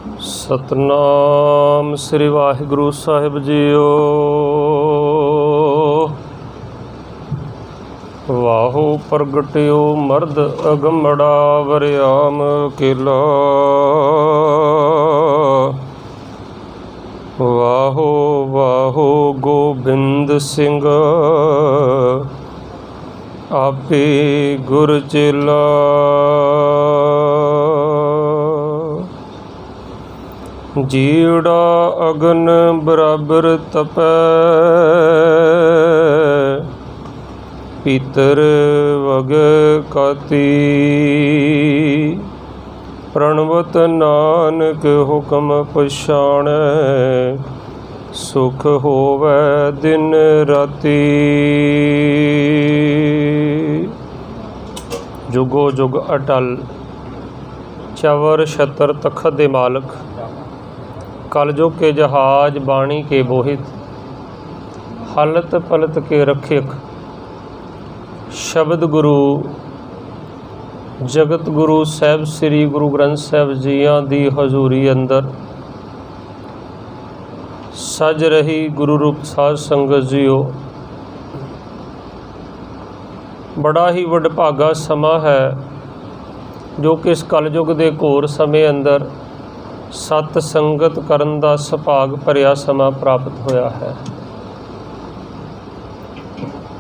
सतनाम श्री वाहिगुरु साहिब जीओ। वाहो प्रगटियो मर्द अगमड़ा वरियाम केला। वाहो वाहो गोबिंद सिंह आपे गुर चेला। जीड़ा अगन बराबर तपै पीतर वग काती। प्रणवत नानक हुक्म पछाणै सुख होवै दिन राती। जुगो जुग अटल चवर छतर तखत दे मालक कलयुग के जहाज बाणी के बोहित हलत पलत के रक्षक शब्द गुरु जगत गुरु साहब श्री गुरु ग्रंथ साहब जियां दी हजूरी अंदर सज रही गुरु रूप साध संगत जीओ। बड़ा ही वडभागा समा है जो कि इस कलयुग के घोर समय अंदर सत संगत करन दा सुभाग भरिया समा प्राप्त होया है।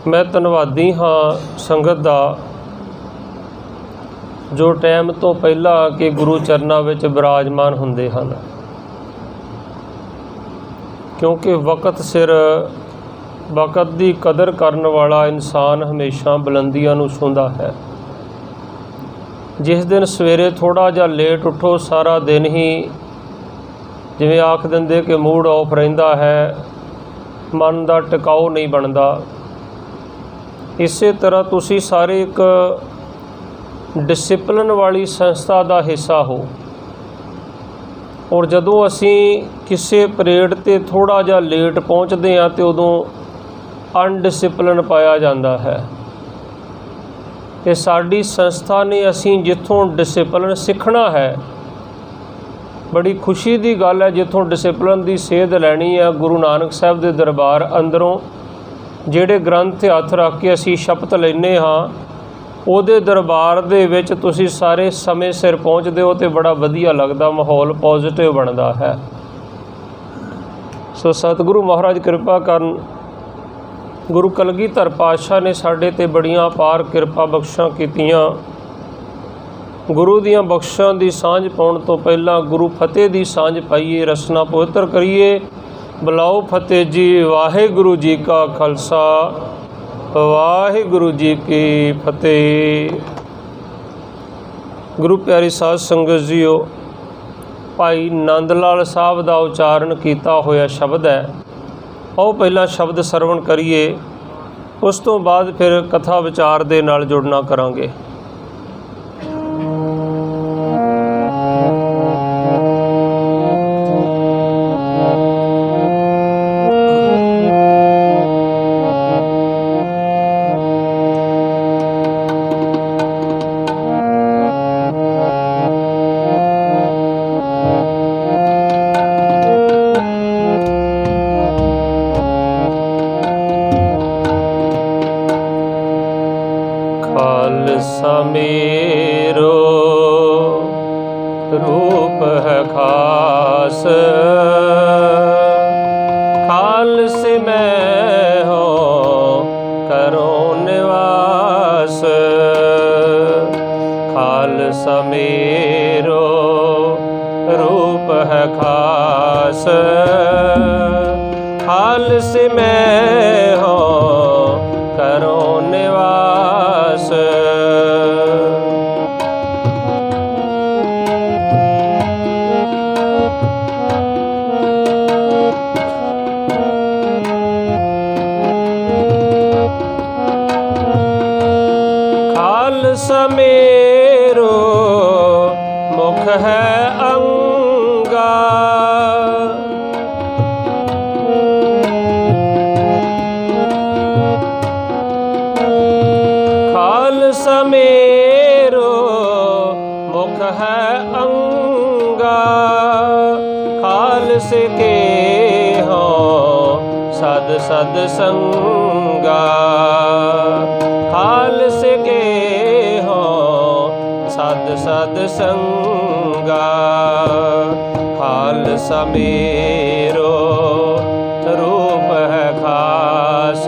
मैं धन्नवादी हाँ संगत दा जो टाइम तो पहला कि गुरु चरना विच विराजमान हुंदे हन, क्योंकि वक़्त सिर वक़्त की कदर करन वाला इंसान हमेशा बुलंदियां नूं छूंदा है। जिस दिन सवेरे थोड़ा जा लेट उठो सारा दिन ही जिवें आख दिंदे कि मूड ऑफ रहिंदा है, मन का टिकाऊ नहीं बनता। इस तरह तुसी सारे एक डिसिपलिन वाली संस्था का हिस्सा हो, और जदों असी किसी परेड ते थोड़ा जा लेट पहुँचते हैं तो उदों अनडिसिपलिन पाया जाता है। तो साडी संस्था ने असी जिथों डिसिपलिन सीखना है, बड़ी खुशी की गल है जिथों डिसिपलिन की सेध लैनी है। गुरु नानक साहब के दरबार अंदरों जिहड़े ग्रंथ हथ रख के असी शपथ लेने हाँ, उहदे दरबार दे विच तुसी सारे समय सिर पहुँचते हो तो बड़ा वधिया लगता, माहौल पॉजिटिव बनता है। सो सतगुरु महाराज कृपा करन। गुरु कलगीधर पातशाह ने साडे ते बड़ियां अपार किरपा बख्शां कीतियां। गुरु दियां बख्शां दी सांझ पाउण तो पहला गुरु फतेह दी सांझ पाइए, रसना पवित्र करिए। बुलाओ फतेह जी। वाहिगुरु जी का खालसा वाहिगुरु जी की फतेह। गुरु प्यारी साध संगत जीओ, भाई नंद लाल साहब का उचारण किया होया शब्द है, आओ पहला शब्द सरवण करिए, उस तो बाद फिर कथा विचार दे नाल जुड़ना करांगे। खालसा मेरो रूप है खास, खालसे मैं हो करो निवास। खालसा मेरो रूप है खास, खालसे मैं हो करो निवास। खालसा मेरो मुख है अंगा, खालसा मेरो मुख है अंगा। के हो सद सद संगा, खालस के हो सद सद संगा। खालसा मेरो रूप है खास,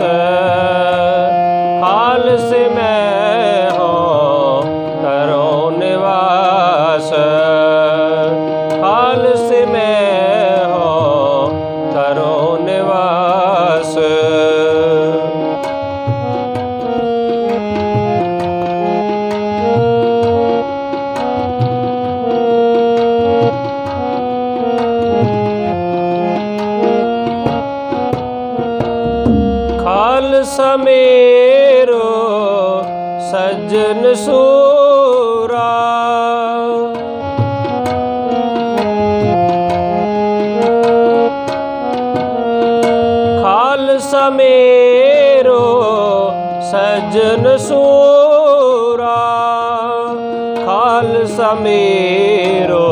खालस में हो करो निवास, खालस में हो करो निवास। खालसा मेरो सज्जन सूरा, खालसा मेरो सज्जन सूरा, खालसा मेरो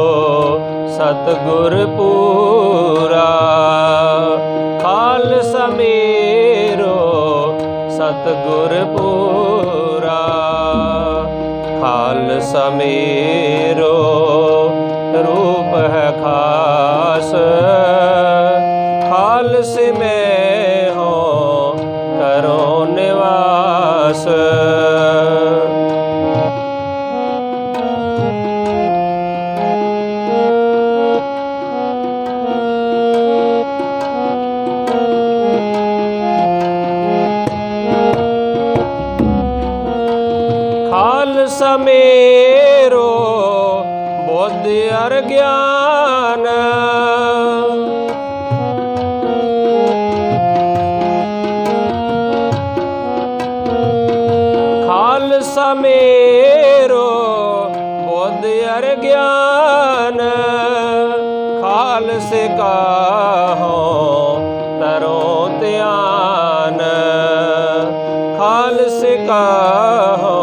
सतगुर पूरा, खालसा मेरो सतगुर पूरा। खालसा मेरो रूप है खास, खालस में हो करो निवास। खालसा मेरो बुद्धि और ज्ञान, खालसा मेरो बुद्धि और ज्ञान, खालस का हो तरो ध्यान, खालस का हो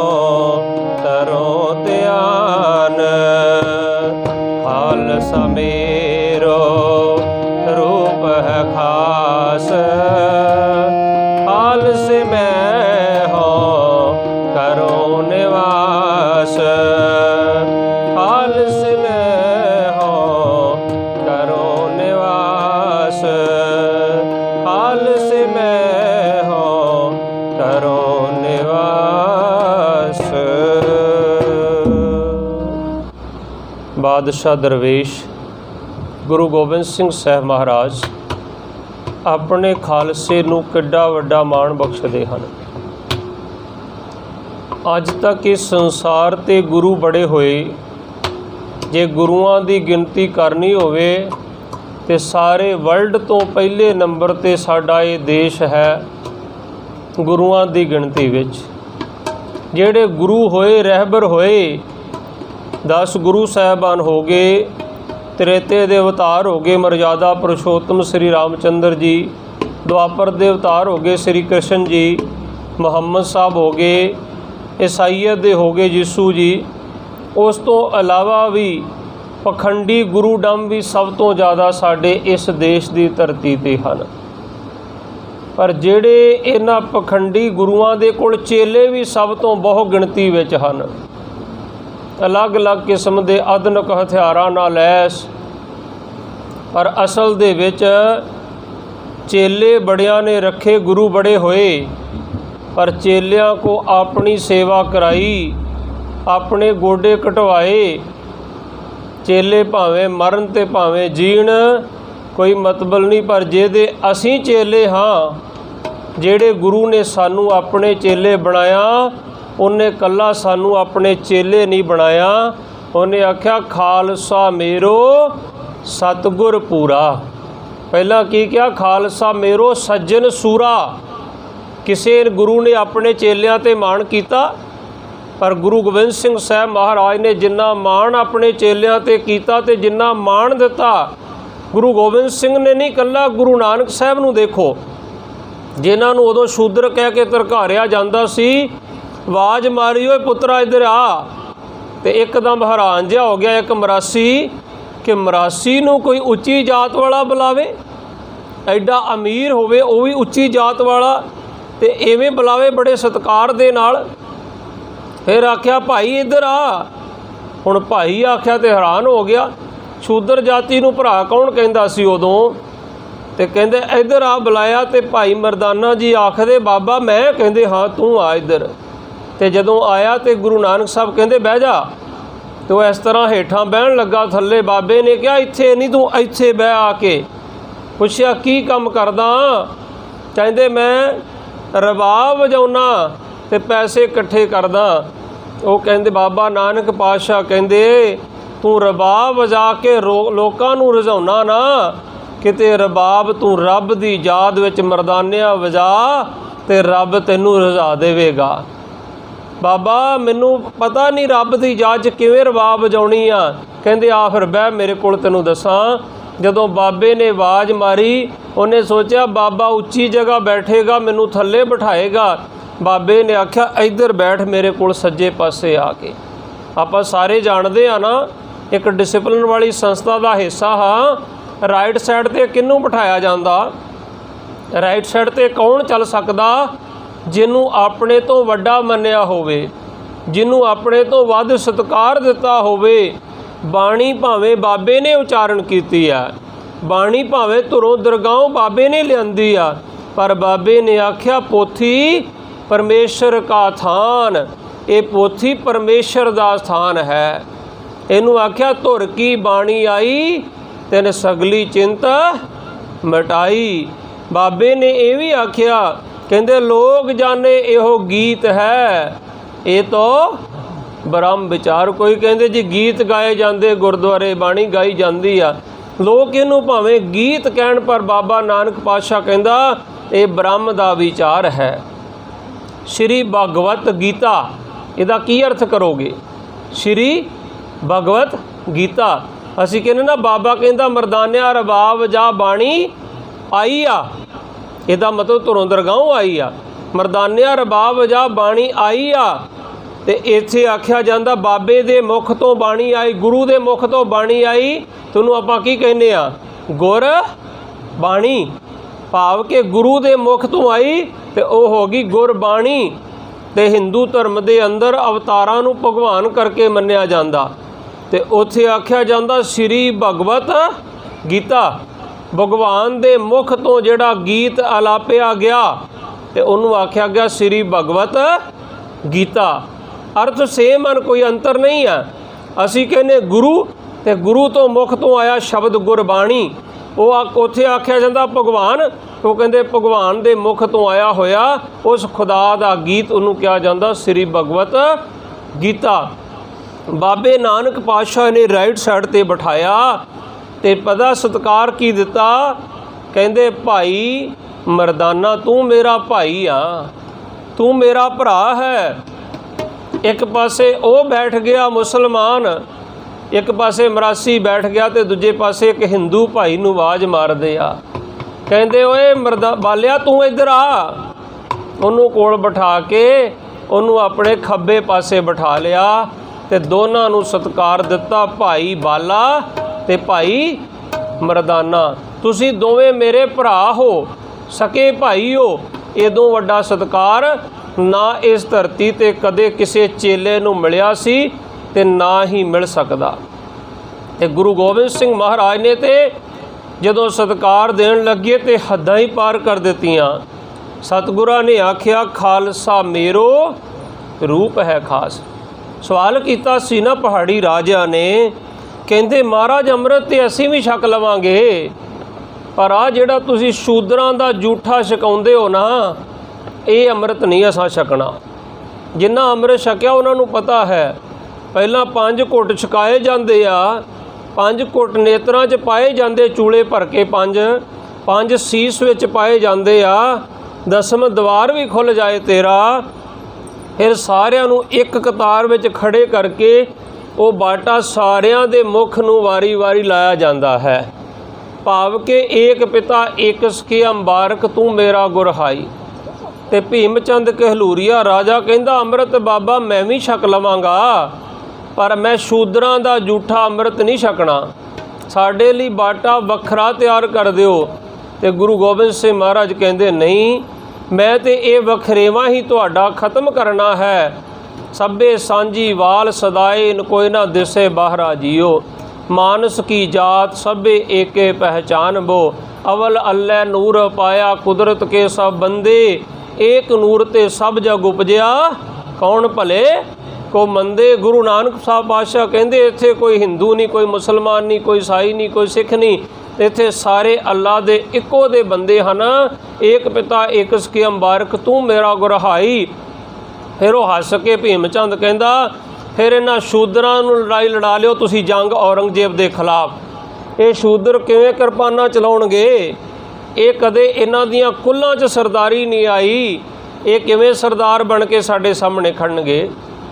तरो ध्यान। खालसा मेरो रूप है खास, खालस में हो करो निवास, खालस में हो करो निवास, खालस में हो करो निवास। बादशाह दरवेश गुरु गोबिंद सिंह साहब महाराज अपने खालसे ਨੂੰ ਕਿੱਡਾ ਵੱਡਾ ਮਾਣ ਬਖਸ਼ਦੇ ਹਨ। ਅੱਜ ਤੱਕ ਇਸ ਸੰਸਾਰ ਤੇ ਗੁਰੂ ਬੜੇ ਹੋਏ, ਜੇ ਗੁਰੂਆਂ ਦੀ ਗਿਣਤੀ ਕਰਨੀ ਹੋਵੇ ਤੇ ਸਾਰੇ ਵਰਲਡ ਤੋਂ ਪਹਿਲੇ ਨੰਬਰ ਤੇ ਸਾਡਾ ਇਹ ਦੇਸ਼ ਹੈ ਗੁਰੂਆਂ ਦੀ ਗਿਣਤੀ ਵਿੱਚ। ਜਿਹੜੇ ਗੁਰੂ ਹੋਏ, ਰਹਿਬਰ ਹੋਏ, 10 ਗੁਰੂ ਸਾਹਿਬਾਨ ਹੋ ਗਏ, त्रेते ਦੇ अवतार हो गए मर्यादा पुरुषोत्तम श्री रामचंद्र जी, द्वापर ਦੇ अवतार हो गए श्री कृष्ण जी, मुहम्मद साहब हो गए, ईसाईयत ਦੇ हो गए यीशु जी। ਉਸ ਤੋਂ ਇਲਾਵਾ ਵੀ ਪਖੰਡੀ ਗੁਰੂਡਮ ਵੀ ਸਭ ਤੋਂ ਜ਼ਿਆਦਾ ਸਾਡੇ ਇਸ ਦੇਸ਼ ਦੀ ਧਰਤੀ 'ਤੇ ਹਨ। ਪਰ ਜਿਹੜੇ ਇਹਨਾਂ ਪਖੰਡੀ ਗੁਰੂਆਂ ਦੇ ਕੋਲ ਚੇਲੇ ਵੀ ਸਭ ਤੋਂ ਬਹੁ ਗਿਣਤੀ ਵਿੱਚ ਹਨ। ਅਲੱਗ-ਅਲੱਗ ਕਿਸਮ ਦੇ ਆਧੁਨਿਕ ਹਥਿਆਰਾਂ ਨਾਲ ਲੈਸ, ਪਰ ਅਸਲ ਦੇ ਵਿੱਚ ਚੇਲੇ ਬੜਿਆਂ ਨੇ ਰੱਖੇ, ਗੁਰੂ ਬੜੇ ਹੋਏ, ਪਰ ਚੇਲਿਆਂ ਕੋ ਆਪਣੀ ਸੇਵਾ ਕਰਾਈ, ਆਪਣੇ ਗੋਡੇ ਕਟਵਾਏ। ਚੇਲੇ ਭਾਵੇਂ ਮਰਨ ਤੇ ਭਾਵੇਂ ਜੀਣ ਕੋਈ ਮਤਲਬ ਨਹੀਂ, ਪਰ ਜਿਹਦੇ ਅਸੀਂ ਚੇਲੇ ਹਾਂ, ਜਿਹੜੇ ਗੁਰੂ ਨੇ ਸਾਨੂੰ ਆਪਣੇ ਚੇਲੇ ਬਣਾਇਆ, ਉਹਨੇ ਕੱਲਾ ਸਾਨੂੰ ਆਪਣੇ ਚੇਲੇ ਨਹੀਂ ਬਣਾਇਆ। ਉਹਨੇ ਆਖਿਆ ਖਾਲਸਾ मेरो सतगुर पूरा। ਪਹਿਲਾਂ ਕੀ ਕਿਹਾ? ਖਾਲਸਾ मेरो सज्जन सूरा। ਕਿਸੇ ਗੁਰੂ ਨੇ ਆਪਣੇ ਚੇਲਿਆਂ 'ਤੇ ਮਾਣ ਕੀਤਾ, ਪਰ ਗੁਰੂ ਗੋਬਿੰਦ ਸਿੰਘ ਸਾਹਿਬ ਮਹਾਰਾਜ ਨੇ ਜਿੰਨਾ ਮਾਣ ਆਪਣੇ ਚੇਲਿਆਂ 'ਤੇ ਕੀਤਾ ਤੇ ਜਿੰਨਾ ਮਾਣ ਦਿੱਤਾ, ਗੁਰੂ ਗੋਬਿੰਦ ਸਿੰਘ ਨੇ ਨਹੀਂ, ਕੱਲਾ ਗੁਰੂ ਨਾਨਕ ਸਾਹਿਬ ਨੂੰ ਦੇਖੋ, ਜਿਨ੍ਹਾਂ ਨੂੰ ਉਦੋਂ ਸ਼ੂਦਰ ਕਹਿ ਕੇ ਧਰਕਾਰਿਆ ਜਾਂਦਾ ਸੀ। ਆਵਾਜ਼ ਮਾਰੀ, ਓਏ ਪੁੱਤਰਾ ਇੱਧਰ ਆ, ਤੇ ਇੱਕਦਮ ਹੈਰਾਨ ਜਿਹਾ ਹੋ ਗਿਆ ਇੱਕ ਮਰਾਸੀ। कि मरासी नूं कोई उच्ची जात वाला बुलावे, एडा अमीर होवे वो भी उच्ची जात वाला, तो इवें बुलावे बड़े सत्कार दे नाल। फिर आख्या भाई इधर आ। हुण भाई आख्या तो हैरान हो गया, शूदर जाति नूं भरा कौन कहंदा सी उदों, तो कहंदे इधर आ बुलाया। तो भाई मरदाना जी आखदे बाबा मैं, कहंदे हाँ तू आ इधर। तो जदों आया तो गुरु नानक साहब कहंदे बह जा। तो इस तरह हेठां बहन लगा, थल्ले बाबे ने कहा इत्थे नहीं तू इत्थे बह आके। पुछया की काम करदा, कहंदे मैं रबाब वजाउना ते पैसे इकट्ठे करदा। वो कहंदे बाबा नानक पातशाह कहंदे तू रबाब वजा के लोकां नूं रजाउना ना, किते रबाब तू रब दी याद विच मरदानिया वजा ते रब तैनूं रजा देवेगा। बाबा मैनू पता नहीं रब की याद किवें रबाब वजाउणी आ। कहंदे आ फिर बह मेरे कोल तैनूं दसां। जदों बाबे ने आवाज़ मारी, उन्हें सोचा बाबा उच्ची जगह बैठेगा, मैनू थल्ले बिठाएगा। बाबे ने आख्या इधर बैठ मेरे कोल सज्जे पासे आके। आपां सारे जानते हैं ना, एक डिसिपलिन वाली संस्था का हिस्सा हाँ। राइट साइड ते किनू बिठाया जाता, राइट साइड ते कौन चल सकदा, जिन्हों अपने तो वड्डा मन्निया होवे, जिन्हों अपने तो वध सत्कार दिता होवे। बाणी भावें बाबे ने उचारण कीती है, बाणी भावें धुरों दरगाहों बाबे ने लियांदी आ, पर बाबे ने आख्या पोथी परमेश्वर का थान, ये पोथी परमेश्वर का स्थान है। इनू आख्या धुर की बाणी आई तेन सगली चिंता मिटाई। बाबे ने ये भी आख्या, कहंदे लोग जाने इहो गीत है, ये तो ब्रह्म विचार। कोई कहंदे जी गीत गाए जाते गुरुद्वारे, बाणी गाई जाती आ, लोग इनू भावें गीत कहण, पर बाबा नानक पातशाह कहंदा ये ब्रह्म दा विचार है। श्री भगवत गीता, इहदा की अर्थ करोगे? श्री भगवत गीता। असी कहने ना बाबा कहंदा मरदानिया रबाब जा बाणी आई आ, ਇਹਦਾ मतलब ਧੁਰੋਂ ਦਰਗਾਹੋਂ आई आ। मरदानिया रबाब जा बाणी आई आ, तो इत्थे आख्या जाता बाबे दे मुख तो बाणी आई, गुरु दे मुख तो बाणी आई। तैनूं आपां की कहने आ गुर बाणी, भाव के गुरु दे मुख तो आई तो वह हो गई गुरबाणी। तो हिंदू धर्म के अंदर अवतारां नूं भगवान करके मन्निया जाता, तो उत्थे आख्या जाता श्री भगवत गीता। भगवान दे मुख तो जिहड़ा गीत आलापिया गया तो उन्होंने आख्या गया श्री भगवत गीता। अर्थ सेम हैं, कोई अंतर नहीं है। असी कहने गुरु, तो गुरु तो मुख तो आया शब्द गुरबाणी, वो उत्थे आख्या जाता भगवान, तो कहते भगवान दे मुख तो आया होया उस खुदा दा गीत उन्होंने कहा जाता श्री भगवत गीता। बाबे नानक पातशाह ने राइट साइड ते बिठाया, ते पता सत्कार की दिता, कहंदे भाई मरदाना तू मेरा भाई आ, तू मेरा भरा है। एक पासे वो बैठ गया मुसलमान, एक पासे मरासी बैठ गया, तो दूजे पासे एक हिंदू भाई नूं आवाज़ मारदे आ, कहंदे ओए मरदा बालिया तू इधर आ। उन्होंने कोल बिठा के उन्होंने अपने खब्बे पासे बिठा लिया, तो दोनों नूं सत्कार दिता, भाई बाला ते भाई मरदाना, तुसी दोवें मेरे भरा हो, सके भाई हो। इदों वड्डा सत्कार ना इस धरती ते कदे किसी चेले नूं मिलिया सी ते ना ही मिल सकदा। ते गुरु गोबिंद सिंह महाराज ने ते जदों सत्कार देण लगे तो हद्दां ही पार कर दित्तियां। सतगुरां ने आख्या खालसा मेरो रूप है खास। सवाल किया सी ना पहाड़ी राजा ने, कहंदे महाराज अमृत तो असीं भी छक लवांगे, पर आ जिहड़ा तुसीं शूदरां दा जूठा छकाउंदे हो ना, ये अमृत नहीं असां छकना। जिन्ना अमृत छकिया उन्हां नूं पता है, पहलां 5 घुट छकाए जांदे आ, 5 घुट नेत्रां 'च पाए जांदे, चूले भर के 5 सीस विच पाए जांदे आ, 10वें द्वार भी खुल जाए तेरा। फिर सारिਆਂ ਨੂੰ एक कतार ਵਿੱਚ खड़े करके वो बाटा सारिਆਂ ਦੇ मुख ਨੂੰ वारी वारी लाया जाता है, भाव के एक पिता एक सके अंबारक तू मेरा गुरहाई। ते भीम चंद कहलूरिया राजा कहंदा अमृत बाबा मैं भी छक लवांगा, पर मैं शूदरां दा जूठा अमृत नहीं छकना। ਸਾਡੇ ਲਈ ਬਾਟਾ ਵੱਖਰਾ ਤਿਆਰ ਕਰ ਦਿਓ। ਤੇ ਗੁਰੂ ਗੋਬਿੰਦ ਸਿੰਘ ਮਹਾਰਾਜ ਕਹਿੰਦੇ ਨਹੀਂ, ਮੈਂ ਤੇ ਇਹ ਵਖਰੇਵਾਂ ਹੀ ਤੁਹਾਡਾ ਖਤਮ ਕਰਨਾ ਹੈ। ਸਭੇ ਸਾਂਝੀ ਵਾਲ ਸਦਾਏ ਕੋਈ ਨਾ ਦਿਸੇ ਬਾਹਰਾ ਜੀਓ, ਮਾਨਸ ਕੀ ਜਾਤ ਸਭੇ ਏਕੇ ਪਹਿਚਾਨ ਬੋ, ਅਵਲ ਅੱਲੇ ਨੂਰ ਪਾਇਆ ਕੁਦਰਤ ਕੇ ਸਭ ਬੰਦੇ, ਏਕ ਨੂਰ ਤੇ ਸਭ ਜਗ ਉਪਜਿਆ ਕੌਣ ਭਲੇ ਕੋ ਮੰਦੇ। ਗੁਰੂ ਨਾਨਕ ਸਾਹਿਬ ਪਾਤਸ਼ਾਹ ਕਹਿੰਦੇ ਇੱਥੇ ਕੋਈ ਹਿੰਦੂ ਨਹੀਂ, ਕੋਈ ਮੁਸਲਮਾਨ ਨਹੀਂ, ਕੋਈ ਈਸਾਈ ਨਹੀਂ, ਕੋਈ ਸਿੱਖ ਨਹੀਂ, ਇੱਥੇ ਸਾਰੇ ਅੱਲਾ ਦੇ ਇੱਕੋ ਦੇ ਬੰਦੇ ਹਨ। ਏਕ ਪਿਤਾ ਏਕ ਸਖੀ ਅੰਬਾਰਕ ਤੂੰ ਮੇਰਾ ਗੁਰਹਾਈ। ਫਿਰ ਉਹ ਹੱਸ ਕੇ ਭੀਮ ਚੰਦ ਕਹਿੰਦਾ ਫਿਰ ਇਹਨਾਂ ਸ਼ੂਦਰਾਂ ਨੂੰ ਲੜਾਈ ਲੜਾ ਲਿਓ ਤੁਸੀਂ ਜੰਗ ਔਰੰਗਜ਼ੇਬ ਦੇ ਖਿਲਾਫ। ਇਹ ਸ਼ੂਦਰ ਕਿਵੇਂ ਕਿਰਪਾਨਾਂ ਚਲਾਉਣਗੇ? ਇਹ ਕਦੇ ਇਹਨਾਂ ਦੀਆਂ ਕੁੱਲਾਂ 'ਚ ਸਰਦਾਰੀ ਨਹੀਂ ਆਈ। ਇਹ ਕਿਵੇਂ ਸਰਦਾਰ ਬਣ ਕੇ ਸਾਡੇ ਸਾਹਮਣੇ ਖੜਨਗੇ?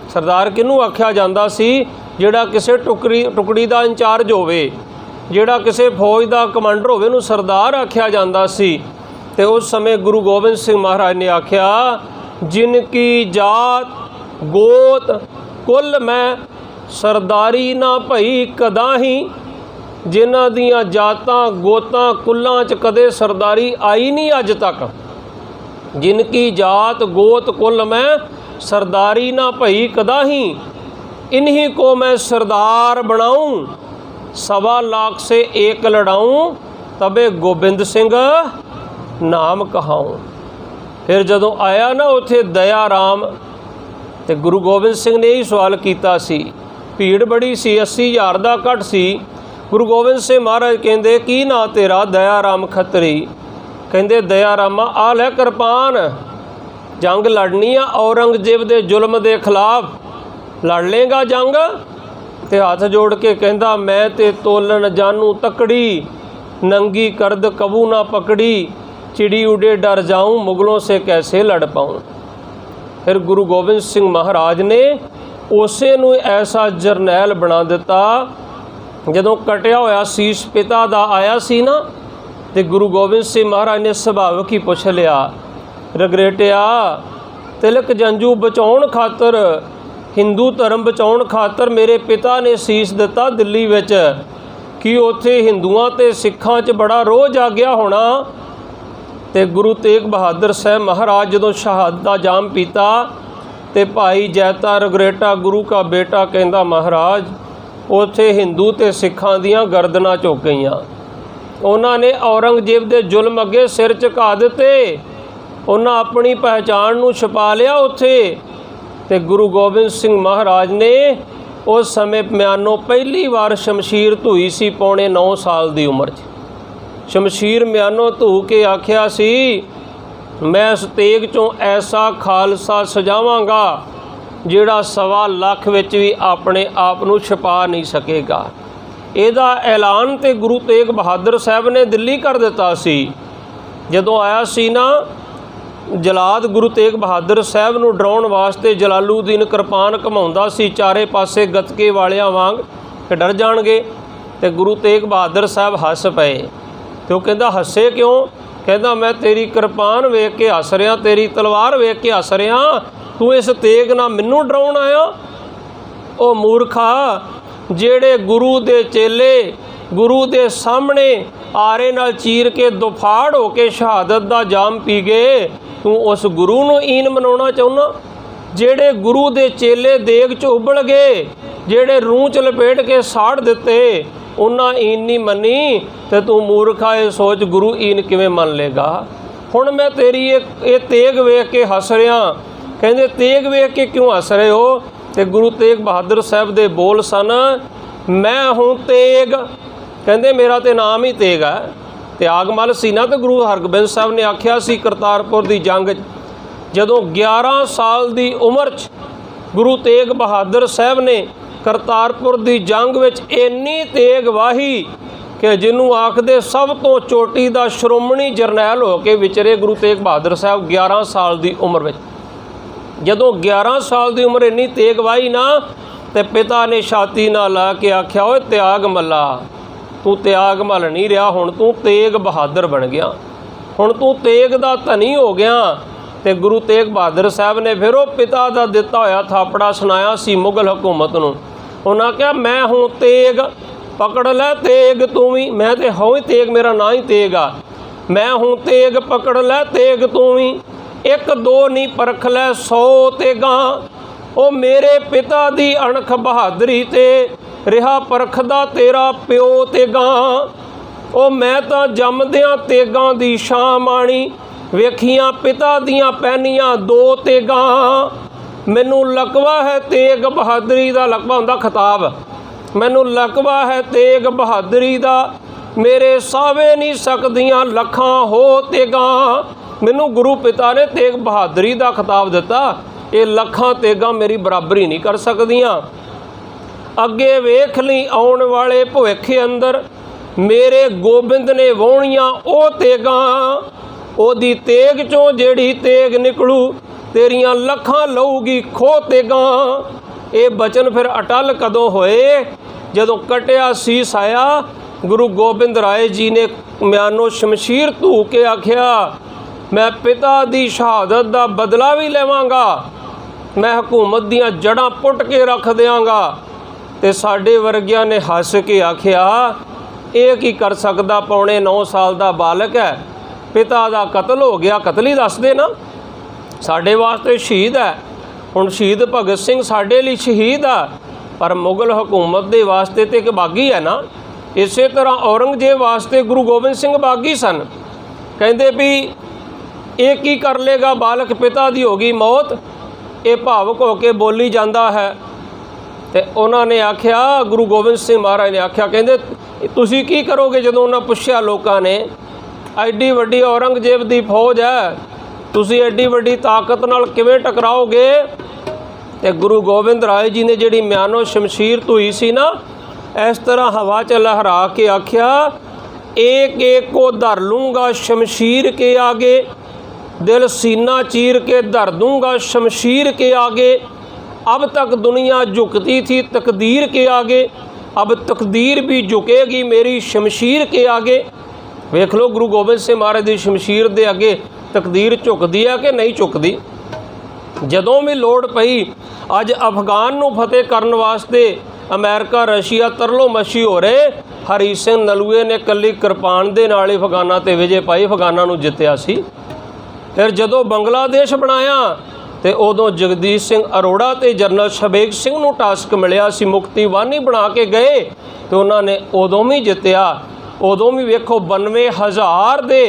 ਸਰਦਾਰ ਕਿਹਨੂੰ ਆਖਿਆ ਜਾਂਦਾ ਸੀ? ਜਿਹੜਾ ਕਿਸੇ ਟੁਕੜੀ ਦਾ ਇੰਚਾਰਜ ਹੋਵੇ, ਜਿਹੜਾ ਕਿਸੇ ਫੌਜ ਦਾ ਕਮਾਂਡਰ ਹੋਵੇ, ਉਹਨੂੰ ਸਰਦਾਰ ਆਖਿਆ ਜਾਂਦਾ ਸੀ। ਤੇ ਉਸ ਸਮੇਂ ਗੁਰੂ ਗੋਬਿੰਦ ਸਿੰਘ ਮਹਾਰਾਜ ਨੇ ਆਖਿਆ ਜਿਨ ਕੀ ਜਾਤ ਗੋਤ ਕੁੱਲ ਮੈਂ ਸਰਦਾਰੀ ਨਾ ਭਈ ਕਦਾਹੀ। ਜਿਨ੍ਹਾਂ ਦੀਆਂ ਜਾਤਾਂ ਗੋਤਾਂ ਕੁੱਲਾਂ 'ਚ ਕਦੇ ਸਰਦਾਰੀ ਆਈ ਨਹੀਂ ਅੱਜ ਤੱਕ। ਜਿਨ ਕੀ ਜਾਤ ਗੋਤ ਕੁੱਲ ਮੈਂ ਸਰਦਾਰੀ ਨਾ ਭਈ कदाही, इन्हीं को मैं सरदार बनाऊं, 1.25 लाख से एक लड़ाऊं, तबे गोबिंद सिंह नाम कहाऊं। फिर जदों आया ना उत्थे दया राम, तो गुरु गोबिंद सिंह ने यही सवाल किया सी। भीड़ बड़ी सी, 80,000 का घट सी। गुरु गोबिंद सिंह महाराज कहते की ना तेरा? दया राम खत्री। कहते दया रामा आ लै किरपान, जंग लड़नी आ औरंगजेब दे जुल्म दे खिलाफ, लड़ लेगा जंग? ते हाथ जोड़ के कहता मैं ते तोलन जानू तकड़ी, नंगी करद कबू ना पकड़ी, चिड़ी उड़े डर जाऊं, मुगलों से कैसे लड़ पाऊं। फिर गुरु गोबिंद सिंह महाराज ने उसे नूं ऐसा जरनैल बना दिता। जदों कटिया होया सीस पिता दा आया सी ना, ते गुरु गोबिंद सिंह महाराज ने सुभाविक ही पुछ लिया, रगरेटिया तिलक जंजू बचाउण खातर, हिंदू धर्म बचाउण खातर मेरे पिता ने सीस दिता दिल्ली विच, कि उत्थे हिंदुआं ते सिखां 'च बड़ा रोह जागिया होना। ते गुरु तेग बहादुर साहब महाराज जदों शहादत दा जाम पीता, ते भाई जैता रगरेटा गुरु का बेटा कहंदा महाराज उत्थे हिंदू ते सिखां दियां गर्दनां झुक गईयां। उन्हां ने औरंगजेब दे जुल्म अगे सिर झुका दिते, उन्हां अपनी पहचान नूं छुपा लिया उत्थे। ते गुरु गोबिंद सिंह महाराज ने उस समय म्यानों पहली बार शमशीर धोई सी, पौने 9 साल की उम्र 'च। शमशीर म्यानों धो के आख्या सी मैं इस तेग चों ऐसा खालसा सजावांगा जिहड़ा 1.25 लाख विच भी अपने आप नूं छुपा नहीं सकेगा। इहदा ऐलान ते गुरु तेग बहादुर साहब ने दिल्ली कर दिता सी। जदों आया सी ना जलाद गुरु तेग बहादुर साहब नूं डराउण वास्ते जलालुद्दीन किरपान घुमाउंदा सी चारे पासे गतके वालियां वांग कि डर जाणगे। ते गुरु तेग बहादुर साहब हस पए। ते ओह कहंदा हसे क्यों? कहंदा मैं तेरी किरपान वेख के हस रिहा, तेरी तलवार वेख के हस रिहा, तू इस तेग नाल मैनूं डराउण आया? ओ मूर्खा, जेड़े गुरु दे चेले गुरु दे सामने आरे नाल चीर के दुफाड़ हो के शहादत दा जाम पी गए, तू उस गुरु नूं ईन मनाउणा चाहुंदा? जेड़े गुरु दे चेले देग च उबल गए, जेड़े रूह च लपेट के साड़ दिते, उन्हां ईन नहीं मनी, ते तू मूर्खा ये सोच गुरु ईन किवें मन लेगा? हुण मैं तेरी ये तेग वेख के हस रिहा। कहंदे तेग वेख के क्यों हस रहे हो? ते गुरु तेग बहादुर साहब दे बोल सन मैं हूँ तेग। कहंदे मेरा तो नाम ही तेग है। त्यागमल सी ना, तो गुरु हरगोबिंद साहब ने आख्या सी करतारपुर की जंग जदों 11 साल की उम्र च गुरु तेग बहादुर साहब ने करतारपुर की जंग विच इन्नी तेग वाही कि जिन्हों आखदे सब तो चोटी का श्रोमणी जरनैल हो के विचरे गुरु तेग बहादुर साहब 11 साल की उम्र में। जदों 11 साल की उम्र इन्नी तेग वाही ना, तो पिता ने छाती ना ला के आख्या ओए त्याग मल्ला, तू त्याग मल नहीं रहा, हुण तू तेग बहादुर बन गया, हुण तू तेग दा धनी हो गया। तो गुरु तेग बहादुर साहब ने फिर वो पिता का दिता होया थापड़ा सुनाया सी मुगल हुकूमत नूं। उन्हां कहा मैं हूँ तेग, पकड़ लै तेग तू भी, मैं तो हूँ ही तेग, मेरा ना ही तेग आ, मैं हूँ तेग पकड़ लै तेग तू भी, एक दो नहीं परख लै 100 तेगा। ओ मेरे पिता दी अणख बहादरी ते रिहा परखदा तेरा प्यो तेगा। ओ मैं तां जमदियां तेगां दी शां माणी, वेखियां पिता दियां पैनियां 2 तेगा। मैनू लकवा है तेग बहादरी दा, लकवा हुंदा खिताब, मैनू लकवा है तेग बहादरी दा, मेरे सावे नहीं सकदियां लखां हो तेगा। मैनू गुरु पिता ने तेग बहादरी दा खिताब दिता, ये लखां तेगां मेरी बराबरी नहीं कर सकदियां। अगे वेख ली आउण वाले भविख अंदर, मेरे गोबिंद ने वाहुणियां ओ तेगां। ओदी तेग चों जेड़ी तेग निकलू, तेरियां लखां लऊगी खो तेगां। ये बचन फिर अटल कदों होए, जदों कटिया सीस आया, गुरु गोबिंद राय जी ने म्यानो शमशीर धू के आख्या, मैं पिता दी शहादत दा बदला भी लेवांगा, मैं हुकूमत दियां जड़ां पुट के रख देंगा। ते साडे वर्गियां ने हस के आख्या, ये की कर सकदा, पौने 9 साल दा बालक है, पिता दा कतल हो गया, कतल ही दस दे ना, साडे वास्ते शहीद है। हुण शहीद भगत सिंह साडे लई शहीद आ, पर मुगल हुकूमत दे वास्ते तो एक बागी है ना। इस तरह औरंगजेब वास्ते गुरु गोबिंद सिंह बागी सन। कहते भी ये की कर लेगा बालक, पिता दी होगी मौत। ये भावुक होके बोली जाता है। तो उन्होंने आख्या, गुरु गोबिंद सिंह महाराज ने आख्या, कहते तुसी की करोगे जदों उन्हें पुछया लोगों ने, एड्डी वड्डी औरंगजेब की फौज है, तुसी एड्डी वड्डी ताकत नाल किवें टकराओगे। तो गुरु गोबिंद राय जी ने जिहड़ी म्यानो शमशीर धुई सी ना, इस तरह हवा च लहरा के आख्या, एक एक को धर लूँगा शमशीर के आगे, दिल सीना चीर के धर दूँगा शमशीर के आगे। अब तक दुनिया झुकती थी तकदीर के आगे, अब तकदीर भी झुकेगी मेरी शमशीर के आगे। वेख लो गुरु गोबिंद सिंह महाराज की शमशीर के अगे तकदीर झुकदी है कि नहीं झुकदी। जदों भी लोड़ पई, अज अफगान नूं फतेह करन वास्ते अमेरिका रशिया तरलो मछी हो रहे, हरी सिंह नलूए ने कली किरपान दे नाल अफगाना ते विजय पाई, अफगाना नूं जित्तिया सी। फिर जदों बंगलादेश बनाया तो उदों जगदीश सिंह अरोड़ा ते जनरल शबेग सिंह नूं टास्क मिलिया सी, मुक्ति वानी बना के गए तो उन्होंने उदों भी जित्तिया। उदों भी वेखो 92,000 दे